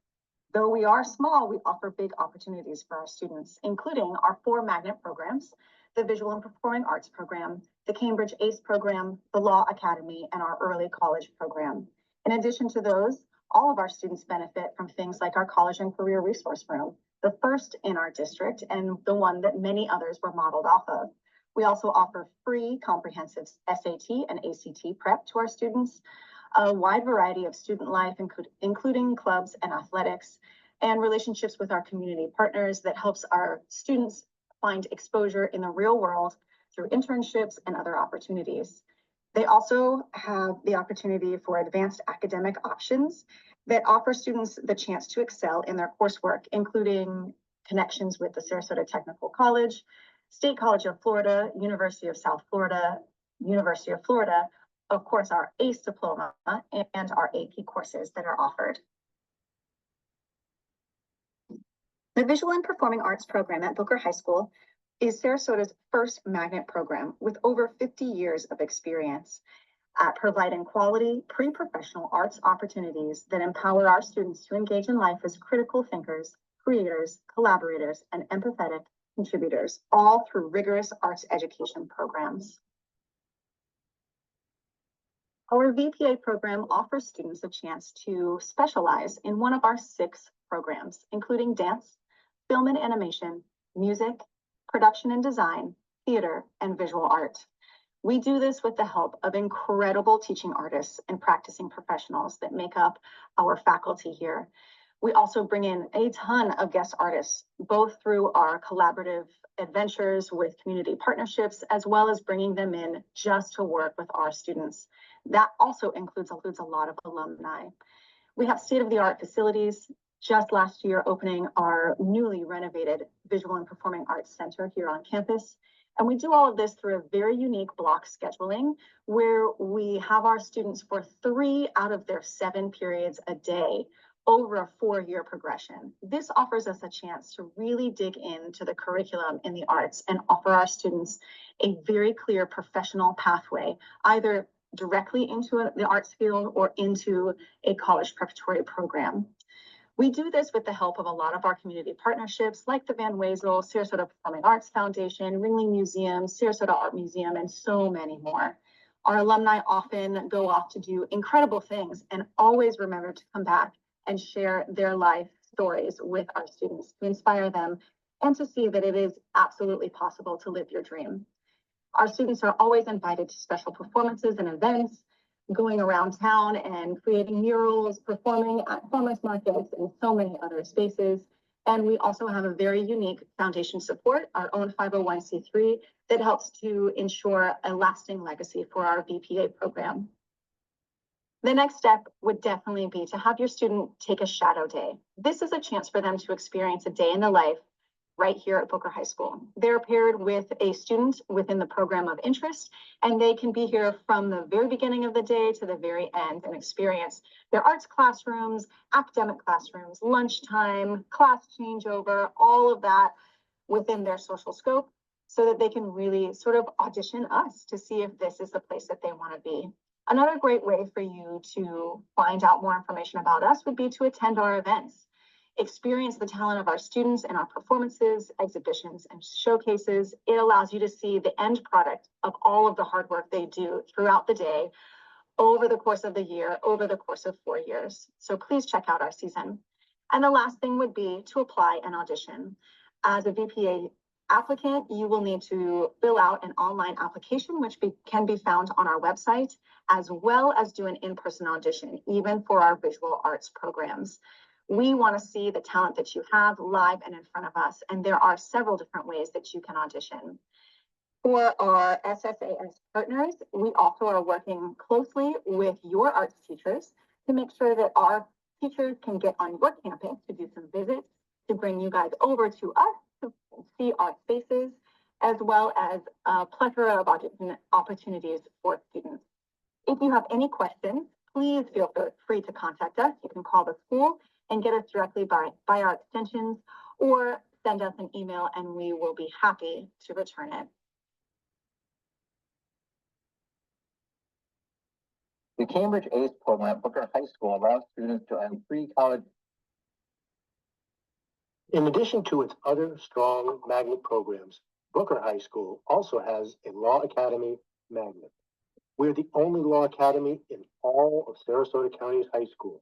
Though we are small, we offer big opportunities for our students, including our 4 magnet programs, the Visual and Performing Arts program, the Cambridge ACE program, the Law Academy, and our Early College program. In addition to those, all of our students benefit from things like our College and Career Resource Room, the first in our district and the one that many others were modeled off of. We also offer free comprehensive SAT and ACT prep to our students, a wide variety of student life, including clubs and athletics, and relationships with our community partners that helps our students find exposure in the real world through internships and other opportunities. They also have the opportunity for advanced academic options that offer students the chance to excel in their coursework, including connections with the Sarasota Technical College, State College of Florida, University of South Florida, University of Florida, of course, our ACE diploma, and our AP courses that are offered. The Visual and Performing Arts program at Booker High School is Sarasota's first magnet program with over 50 years of experience at providing quality pre-professional arts opportunities that empower our students to engage in life as critical thinkers, creators, collaborators, and empathetic contributors, all through rigorous arts education programs. Our VPA program offers students a chance to specialize in one of our 6 programs, including dance, film and animation, music, production and design, theater, and visual art. We do this with the help of incredible teaching artists and practicing professionals that make up our faculty here. We also bring in a ton of guest artists, both through our collaborative adventures with community partnerships, as well as bringing them in just to work with our students. That also includes a lot of alumni. We have state-of-the-art facilities. Just last year, opening our newly renovated Visual and Performing Arts Center here on campus. And we do all of this through a very unique block scheduling where we have our students for 3 out of their 7 periods a day over a 4-year progression. This offers us a chance to really dig into the curriculum in the arts and offer our students a very clear professional pathway, either directly into the arts field or into a college preparatory program. We do this with the help of a lot of our community partnerships like the Van Wezel, Sarasota Performing Arts Foundation, Ringling Museum, Sarasota Art Museum, and so many more. Our alumni often go off to do incredible things and always remember to come back and share their life stories with our students to inspire them and to see that it is absolutely possible to live your dream. Our students are always invited to special performances and events, going around town and creating murals, performing at farmers markets and so many other spaces. And we also have a very unique foundation support, our own 501c3, that helps to ensure a lasting legacy for our VPA program. The next step would definitely be to have your student take a shadow day. This is a chance for them to experience a day in the life right here at Booker High School. They're paired with a student within the program of interest, and they can be here from the very beginning of the day to the very end and experience their arts classrooms, academic classrooms, lunchtime, class changeover, all of that within their social scope so that they can really sort of audition us to see if this is the place that they want to be. Another great way for you to find out more information about us would be to attend our events. Experience the talent of our students in our performances, exhibitions, and showcases. It allows you to see the end product of all of the hard work they do throughout the day, over the course of the year, over the course of 4 years. So please check out our season. And the last thing would be to apply an audition. As a VPA applicant, you will need to fill out an online application, which can be found on our website, as well as do an in-person audition, even for our visual arts programs. We want to see the talent that you have live and in front of us, and there are several different ways that you can audition. For our SSAS partners, we also are working closely with your arts teachers to make sure that our teachers can get on your campus to do some visits, to bring you guys over to us to see our spaces, as well as a plethora of opportunities for students. If you have any questions, please feel free to contact us. You can call the school and get us directly by our extensions, or send us an email and we will be happy to return it. The Cambridge ACE program at Booker High School allows students to earn free college. In addition to its other strong magnet programs, Booker High School also has a Law Academy magnet. We're the only Law Academy in all of Sarasota County's high schools,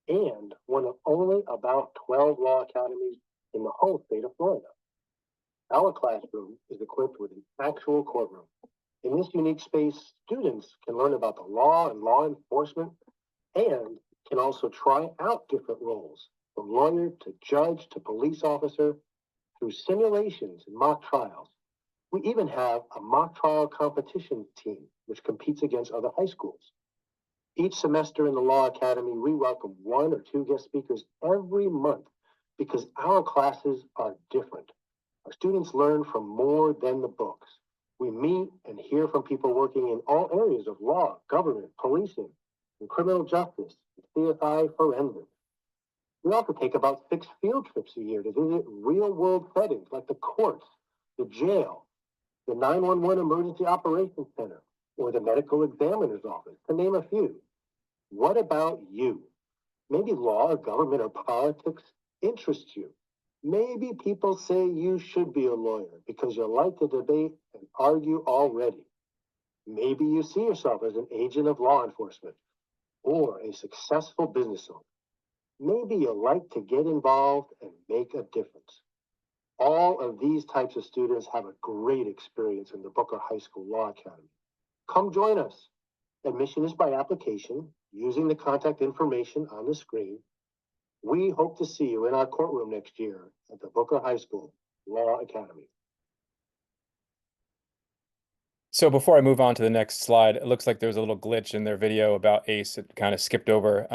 and one of only about 12 Law Academies in the whole state of Florida. Our classroom is equipped with an actual courtroom. In this unique space, students can learn about the law and law enforcement, and can also try out different roles, from lawyer to judge to police officer, through simulations and mock trials. We even have a mock trial competition team, which competes against other high schools. Each semester in the Law Academy, we welcome 1 or 2 guest speakers every month because our classes are different. Our students learn from more than the books. We meet and hear from people working in all areas of law, government, policing, and criminal justice, and CSI forensics. We also take about 6 field trips a year to visit real-world settings like the courts, the jail, the 911 Emergency Operations Center, or the medical examiner's office, to name a few. What about you? Maybe law or government or politics interests you. Maybe people say you should be a lawyer because you like to debate and argue already. Maybe you see yourself as an agent of law enforcement or a successful business owner. Maybe you like to get involved and make a difference. All of these types of students have a great experience in the Booker High School Law Academy. Come join us. Admission is by application using the contact information on the screen. We hope to see you in our courtroom next year at the Booker High School Law Academy. So before I move on to the next slide, it looks like there was a little glitch in their video about ACE. It kind of skipped over.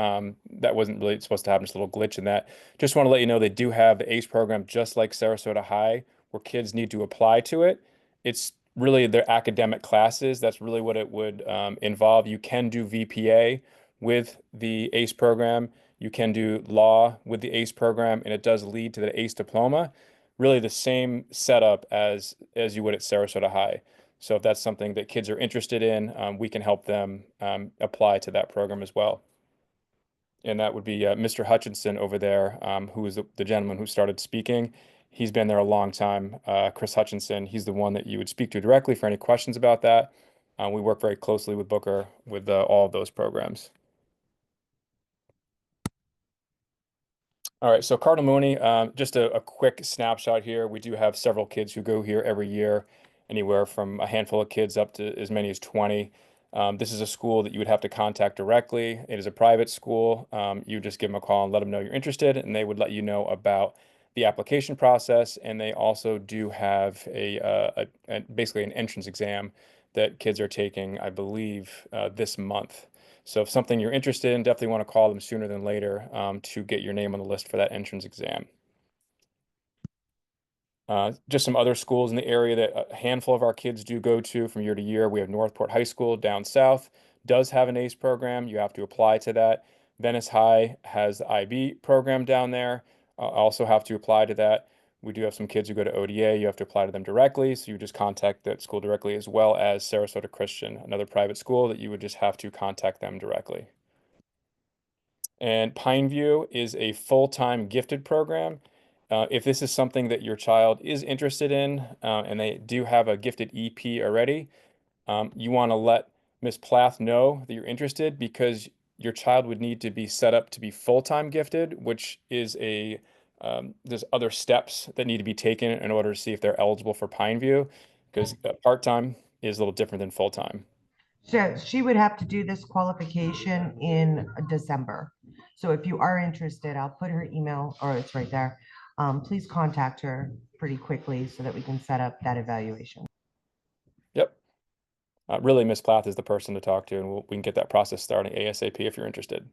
That wasn't really supposed to happen, just a little glitch in that. Just want to let you know they do have the ACE program just like Sarasota High, where kids need to apply to it. It's really their academic classes. That's really what it would involve. You can do VPA with the ACE program. You can do law with the ACE program, and it does lead to the ACE diploma. Really the same setup as you would at Sarasota High. So if that's something that kids are interested in, we can help them apply to that program as well. And that would be Mr. Hutchinson over there, who is the gentleman who started speaking. He's been there a long time. Chris Hutchinson, he's the one that you would speak to directly for any questions about that. We work very closely with Booker with all of those programs. All right, so Cardinal Mooney, just a quick snapshot here. We do have several kids who go here every year, anywhere from a handful of kids up to as many as 20. This is a school that you would have to contact directly. It is a private school. You just give them a call and let them know you're interested, and they would let you know about the application process. And they also do have basically an entrance exam that kids are taking, I believe, this month. So if something you're interested in, definitely want to call them sooner than later to get your name on the list for that entrance exam. Just some other schools in the area that a handful of our kids do go to from year to year. We have Northport High School down south, does have an ACE program. You have to apply to that. Venice High has the IB program down there. Also have to apply to that. We do have some kids who go to ODA. You have to apply to them directly. So you just contact that school directly, as well as Sarasota Christian, another private school that you would just have to contact them directly. And Pineview is a full-time gifted program. If this is something that your child is interested in, and they do have a gifted EP already, you want to let Miss Plath know that you're interested, because your child would need to be set up to be full-time gifted, which is there's other steps that need to be taken in order to see if they're eligible for Pineview, because part-time is a little different than full-time. So she would have to do this qualification in December. So if you are interested, I'll put her email, or it's right there. Please contact her pretty quickly so that we can set up that evaluation. Yep. Really, Miss Plath is the person to talk to, and we can get that process starting ASAP if you're interested.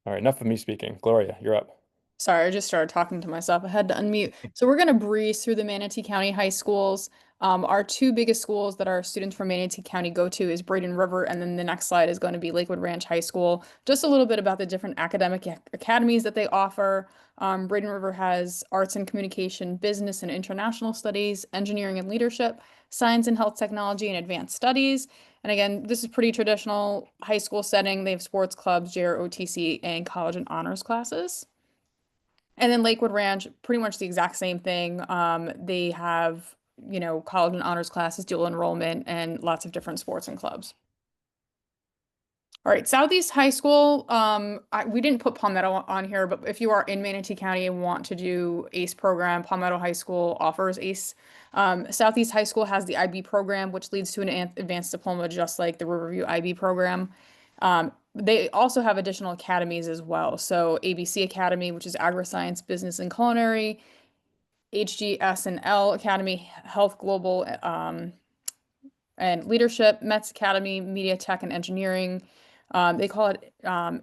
All right, enough of me speaking. Gloria, you're up. Sorry, I just started talking to myself. I had to unmute. So we're going to breeze through the Manatee County high schools. Our two biggest schools that our students from Manatee County go to is Braden River, and then the next slide is going to be Lakewood Ranch High School. Just a little bit about the different academic academies that they offer. Braden River has arts and communication, business and international studies, engineering and leadership, science and health technology, and advanced studies. And again, this is pretty traditional high school setting. They have sports clubs, JROTC, and college and honors classes. And then Lakewood Ranch, pretty much the exact same thing. They have, college and honors classes, dual enrollment, and lots of different sports and clubs. All right, Southeast High School, we didn't put Palmetto on here, but if you are in Manatee County and want to do ACE program, Palmetto High School offers ACE. Southeast High School has the IB program, which leads to an advanced diploma, just like the Riverview IB program. They also have additional academies as well. So ABC Academy, which is Agri-Science, Business, and Culinary, HGS&L Academy, Health Global, and Leadership, Metz Academy, Media Tech and Engineering. They call it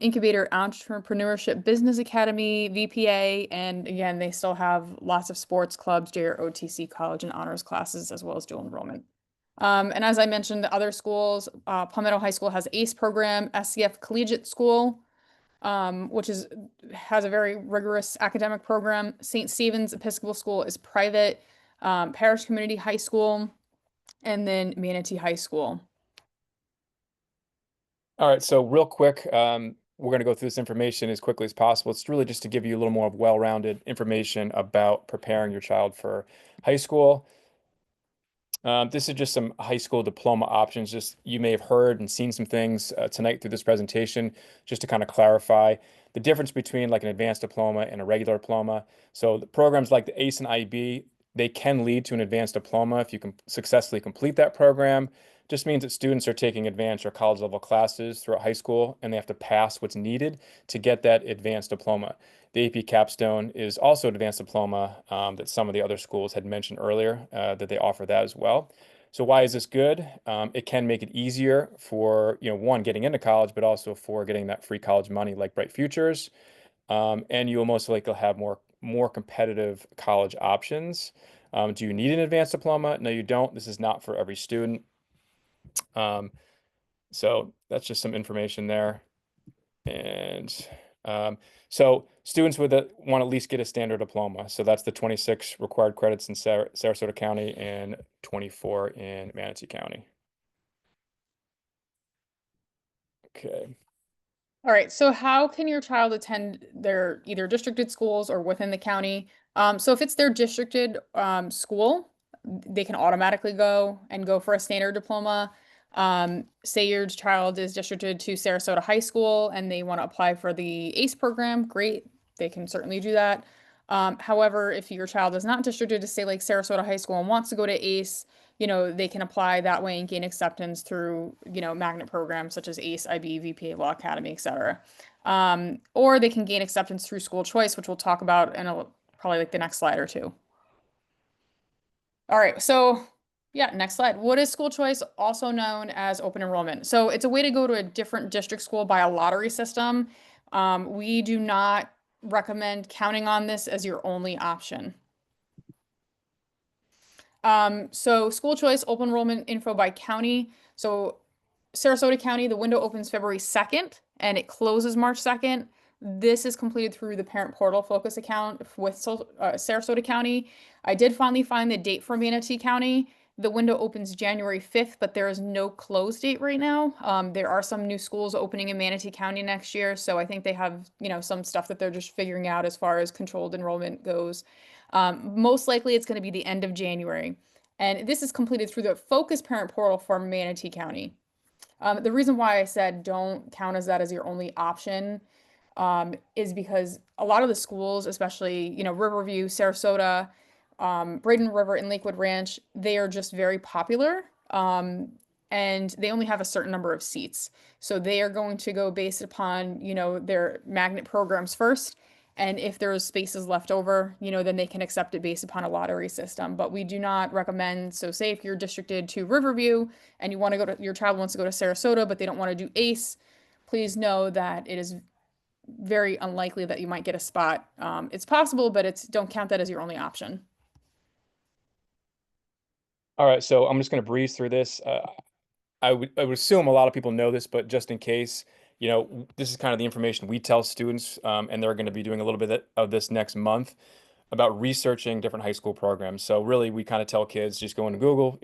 Incubator Entrepreneurship Business Academy, VPA, and again, they still have lots of sports clubs, JROTC, college and honors classes, as well as dual enrollment. And as I mentioned, the other schools, Palmetto High School has ACE program, SCF Collegiate School, which has a very rigorous academic program. St. Stephen's Episcopal School is private, Parish Community High School, and then Manatee High School. All right, so real quick, we're going to go through this information as quickly as possible. It's really just to give you a little more well-rounded information about preparing your child for high school. This is just some high school diploma options. Just you may have heard and seen some things tonight through this presentation, just to kind of clarify the difference between like an advanced diploma and a regular diploma. So the programs like the ACE and IB They can lead to an advanced diploma if you can successfully complete that program. Just means that students are taking advanced or college level classes throughout high school and they have to pass what's needed to get that advanced diploma. The AP Capstone is also an advanced diploma that some of the other schools had mentioned earlier that they offer that as well. So why is this good? It can make it easier for, one, getting into college, but also for getting that free college money like Bright Futures. And you will most likely have more competitive college options. Do you need an advanced diploma? No, you don't. This is not for every student. So that's just some information there. And so students want to at least get a standard diploma. So that's the 26 required credits in Sarasota County and 24 in Manatee County. Okay. All right, so how can your child attend their either districted schools or within the county? So if it's their districted school, they can automatically go for a standard diploma. Say your child is districted to Sarasota High School and they want to apply for the ACE program, great, they can certainly do that. However, if your child is not districted to say like Sarasota High School and wants to go to ACE, they can apply that way and gain acceptance through, magnet programs such as ACE, IB, VPA, Law Academy, etc. Or they can gain acceptance through school choice, which we'll talk about in probably like the next slide or two. All right, so yeah, next slide. What is school choice? Also known as open enrollment. So it's a way to go to a different district school by a lottery system. We do not recommend counting on this as your only option. So school choice, open enrollment info by county. So Sarasota County, the window opens February 2nd and it closes March 2nd. This is completed through the parent portal focus account with Sarasota County. I did finally find the date for Manatee County. The window opens January 5th, but there is no close date right now. There are some new schools opening in Manatee County next year, so I think they have, some stuff that they're just figuring out as far as controlled enrollment goes. Most likely it's going to be the end of January. And this is completed through the focus parent portal for Manatee County. The reason why I said don't count as that as your only option is because a lot of the schools, especially, Riverview, Sarasota, Braden River, and Lakewood Ranch, they are just very popular. And they only have a certain number of seats. So they are going to go based upon, their magnet programs first. And if there's spaces left over, then they can accept it based upon a lottery system. But we do not recommend, so say if you're districted to Riverview and your child wants to go to Sarasota, but they don't want to do ACE, please know that it is very unlikely that you might get a spot. It's possible, but don't count that as your only option. All right, so I'm just going to breeze through this. I would assume a lot of people know this, but just in case, this is kind of the information we tell students, and they're going to be doing a little bit of this next month about researching different high school programs. So really, we kind of tell kids just go into Google,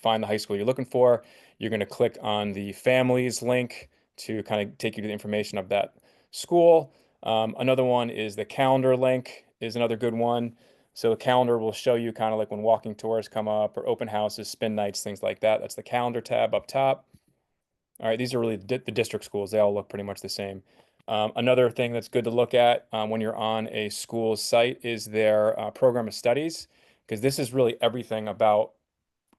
find the high school you're looking for. You're going to click on the families link to kind of take you to the information of that school. Another one is the calendar link is another good one. So the calendar will show you kind of like when walking tours come up or open houses, spin nights, things like that. That's the calendar tab up top. All right, these are really the district schools. They all look pretty much the same. Another thing that's good to look at when you're on a school's site is their program of studies, because this is really everything about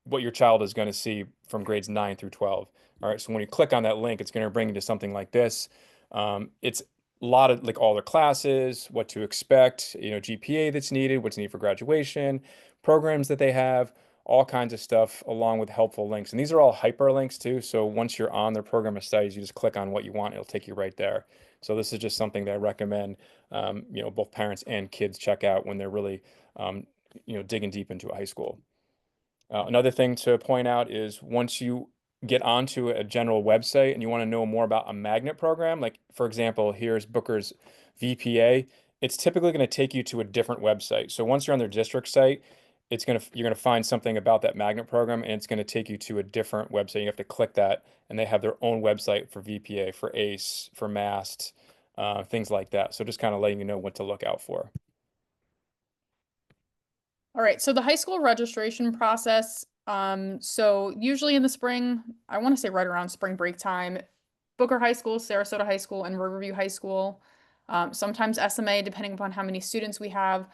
what your child is going to see from grades 9 through 12. All right, so when you click on that link, it's going to bring you to something like this. It's a lot of like all their classes, what to expect, GPA that's needed, what's needed for graduation, programs that they have, all kinds of stuff along with helpful links. And these are all hyperlinks too. So once you're on their program of studies, you just click on what you want, it'll take you right there. So this is just something that I recommend, both parents and kids check out when they're really, digging deep into a high school. Another thing to point out is once you get onto a general website and you want to know more about a magnet program, like for example, here's Booker's VPA, it's typically going to take you to a different website. So once you're on their district site, you're going to find something about that magnet program and it's going to take you to a different website. You have to click that and they have their own website for VPA, for ACE, for MAST, things like that. So just kind of letting you know what to look out for. All right, so the high school registration process. So usually in the spring, I want to say right around spring break time, Booker High School, Sarasota High School, and Riverview High School, sometimes SMA, depending upon how many students we have,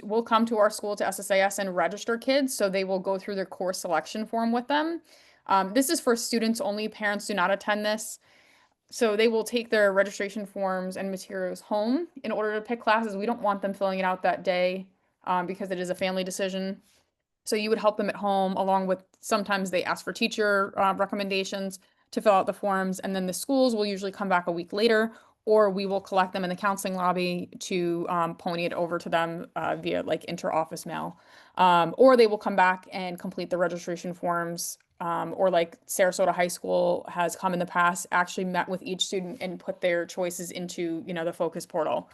will come to our school to SSAS and register kids. So they will go through their course selection form with them. This is for students only. Parents do not attend this. So they will take their registration forms and materials home in order to pick classes. We don't want them filling it out that day because it is a family decision. So you would help them at home along with sometimes they ask for teacher recommendations to fill out the forms. And then the schools will usually come back a week later, or we will collect them in the counseling lobby to pony it over to them via like inter-office mail. Or they will come back and complete the registration forms. Or like Sarasota High School has come in the past, actually met with each student and put their choices into, the Focus portal.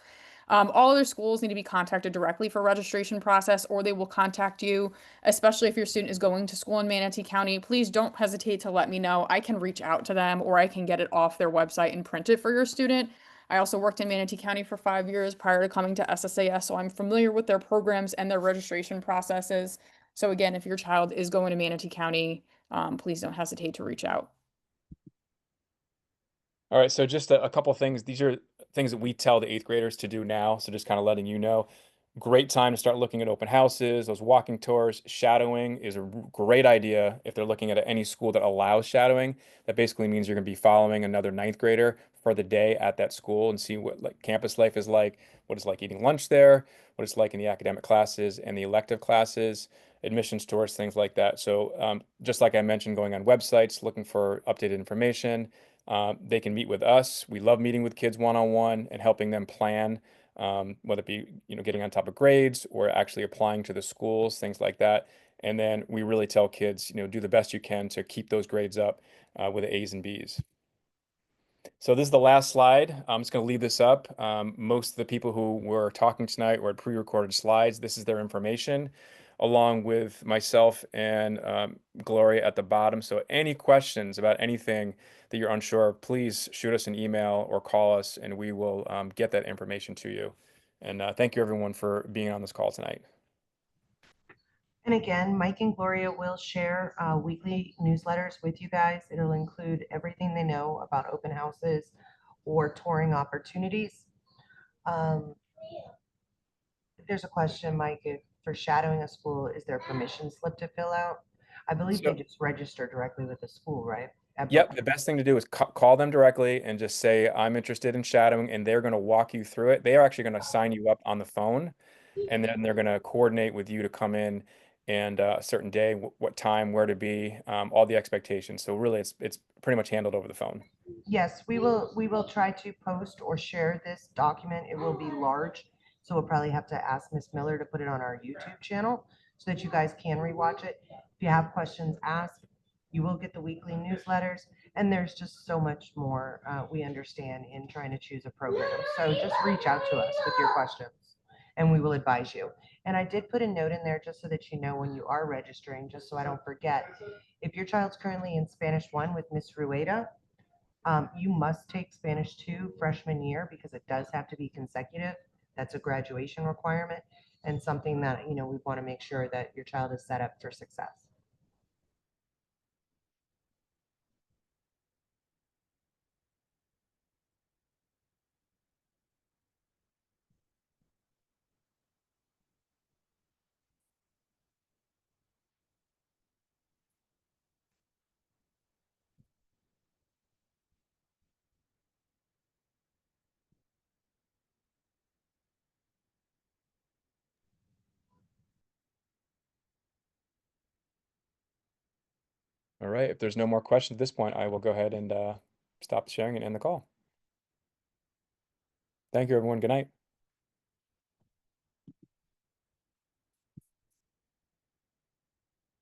All other schools need to be contacted directly for registration process, or they will contact you, especially if your student is going to school in Manatee County. Please don't hesitate to let me know. I can reach out to them or I can get it off their website and print it for your student. I also worked in Manatee County for 5 years prior to coming to SSAS, so I'm familiar with their programs and their registration processes. So again, if your child is going to Manatee County, please don't hesitate to reach out. All right, so just a couple things. These are things that we tell the 8th graders to do now. So just kind of letting you know. Great time to start looking at open houses, those walking tours. Shadowing is a great idea if they're looking at any school that allows shadowing. That basically means you're going to be following another 9th grader for the day at that school and see what like campus life is like, what it's like eating lunch there, what it's like in the academic classes and the elective classes, admissions tours, things like that. So just like I mentioned, going on websites, looking for updated information. They can meet with us. We love meeting with kids one-on-one and helping them plan, whether it be getting on top of grades or actually applying to the schools, things like that. And then we really tell kids, do the best you can to keep those grades up with the A's and B's. So this is the last slide. I'm just going to leave this up. Most of the people who were talking tonight were pre-recorded slides. This is their information, along with myself and Gloria at the bottom. So any questions about anything that you're unsure, please shoot us an email or call us, and we will get that information to you. And thank you, everyone, for being on this call tonight. And again, Mike and Gloria will share weekly newsletters with you guys. It'll include everything they know about open houses or touring opportunities. There's a question, Mike, if for shadowing a school, is there a permission slip to fill out? I believe they just register directly with the school, right? Yep, the best thing to do is call them directly and just say, I'm interested in shadowing, and they're going to walk you through it. They are actually going to sign you up on the phone, and then they're going to coordinate with you to come in and a certain day, what time, where to be, all the expectations. So really, it's pretty much handled over the phone. Yes, we will try to post or share this document. It will be large, so we'll probably have to ask Miss Miller to put it on our YouTube channel so that you guys can rewatch it. If you have questions, ask. You will get the weekly newsletters, and there's just so much more we understand in trying to choose a program. So just reach out to us with your questions, and we will advise you. And I did put a note in there just so that you know when you are registering, just so I don't forget. If your child's currently in Spanish 1 with Miss Rueda, you must take Spanish 2 freshman year because it does have to be consecutive. That's a graduation requirement and something that, we want to make sure that your child is set up for success. All right, if there's no more questions at this point, I will go ahead and stop sharing and end the call. Thank you, everyone. Good night.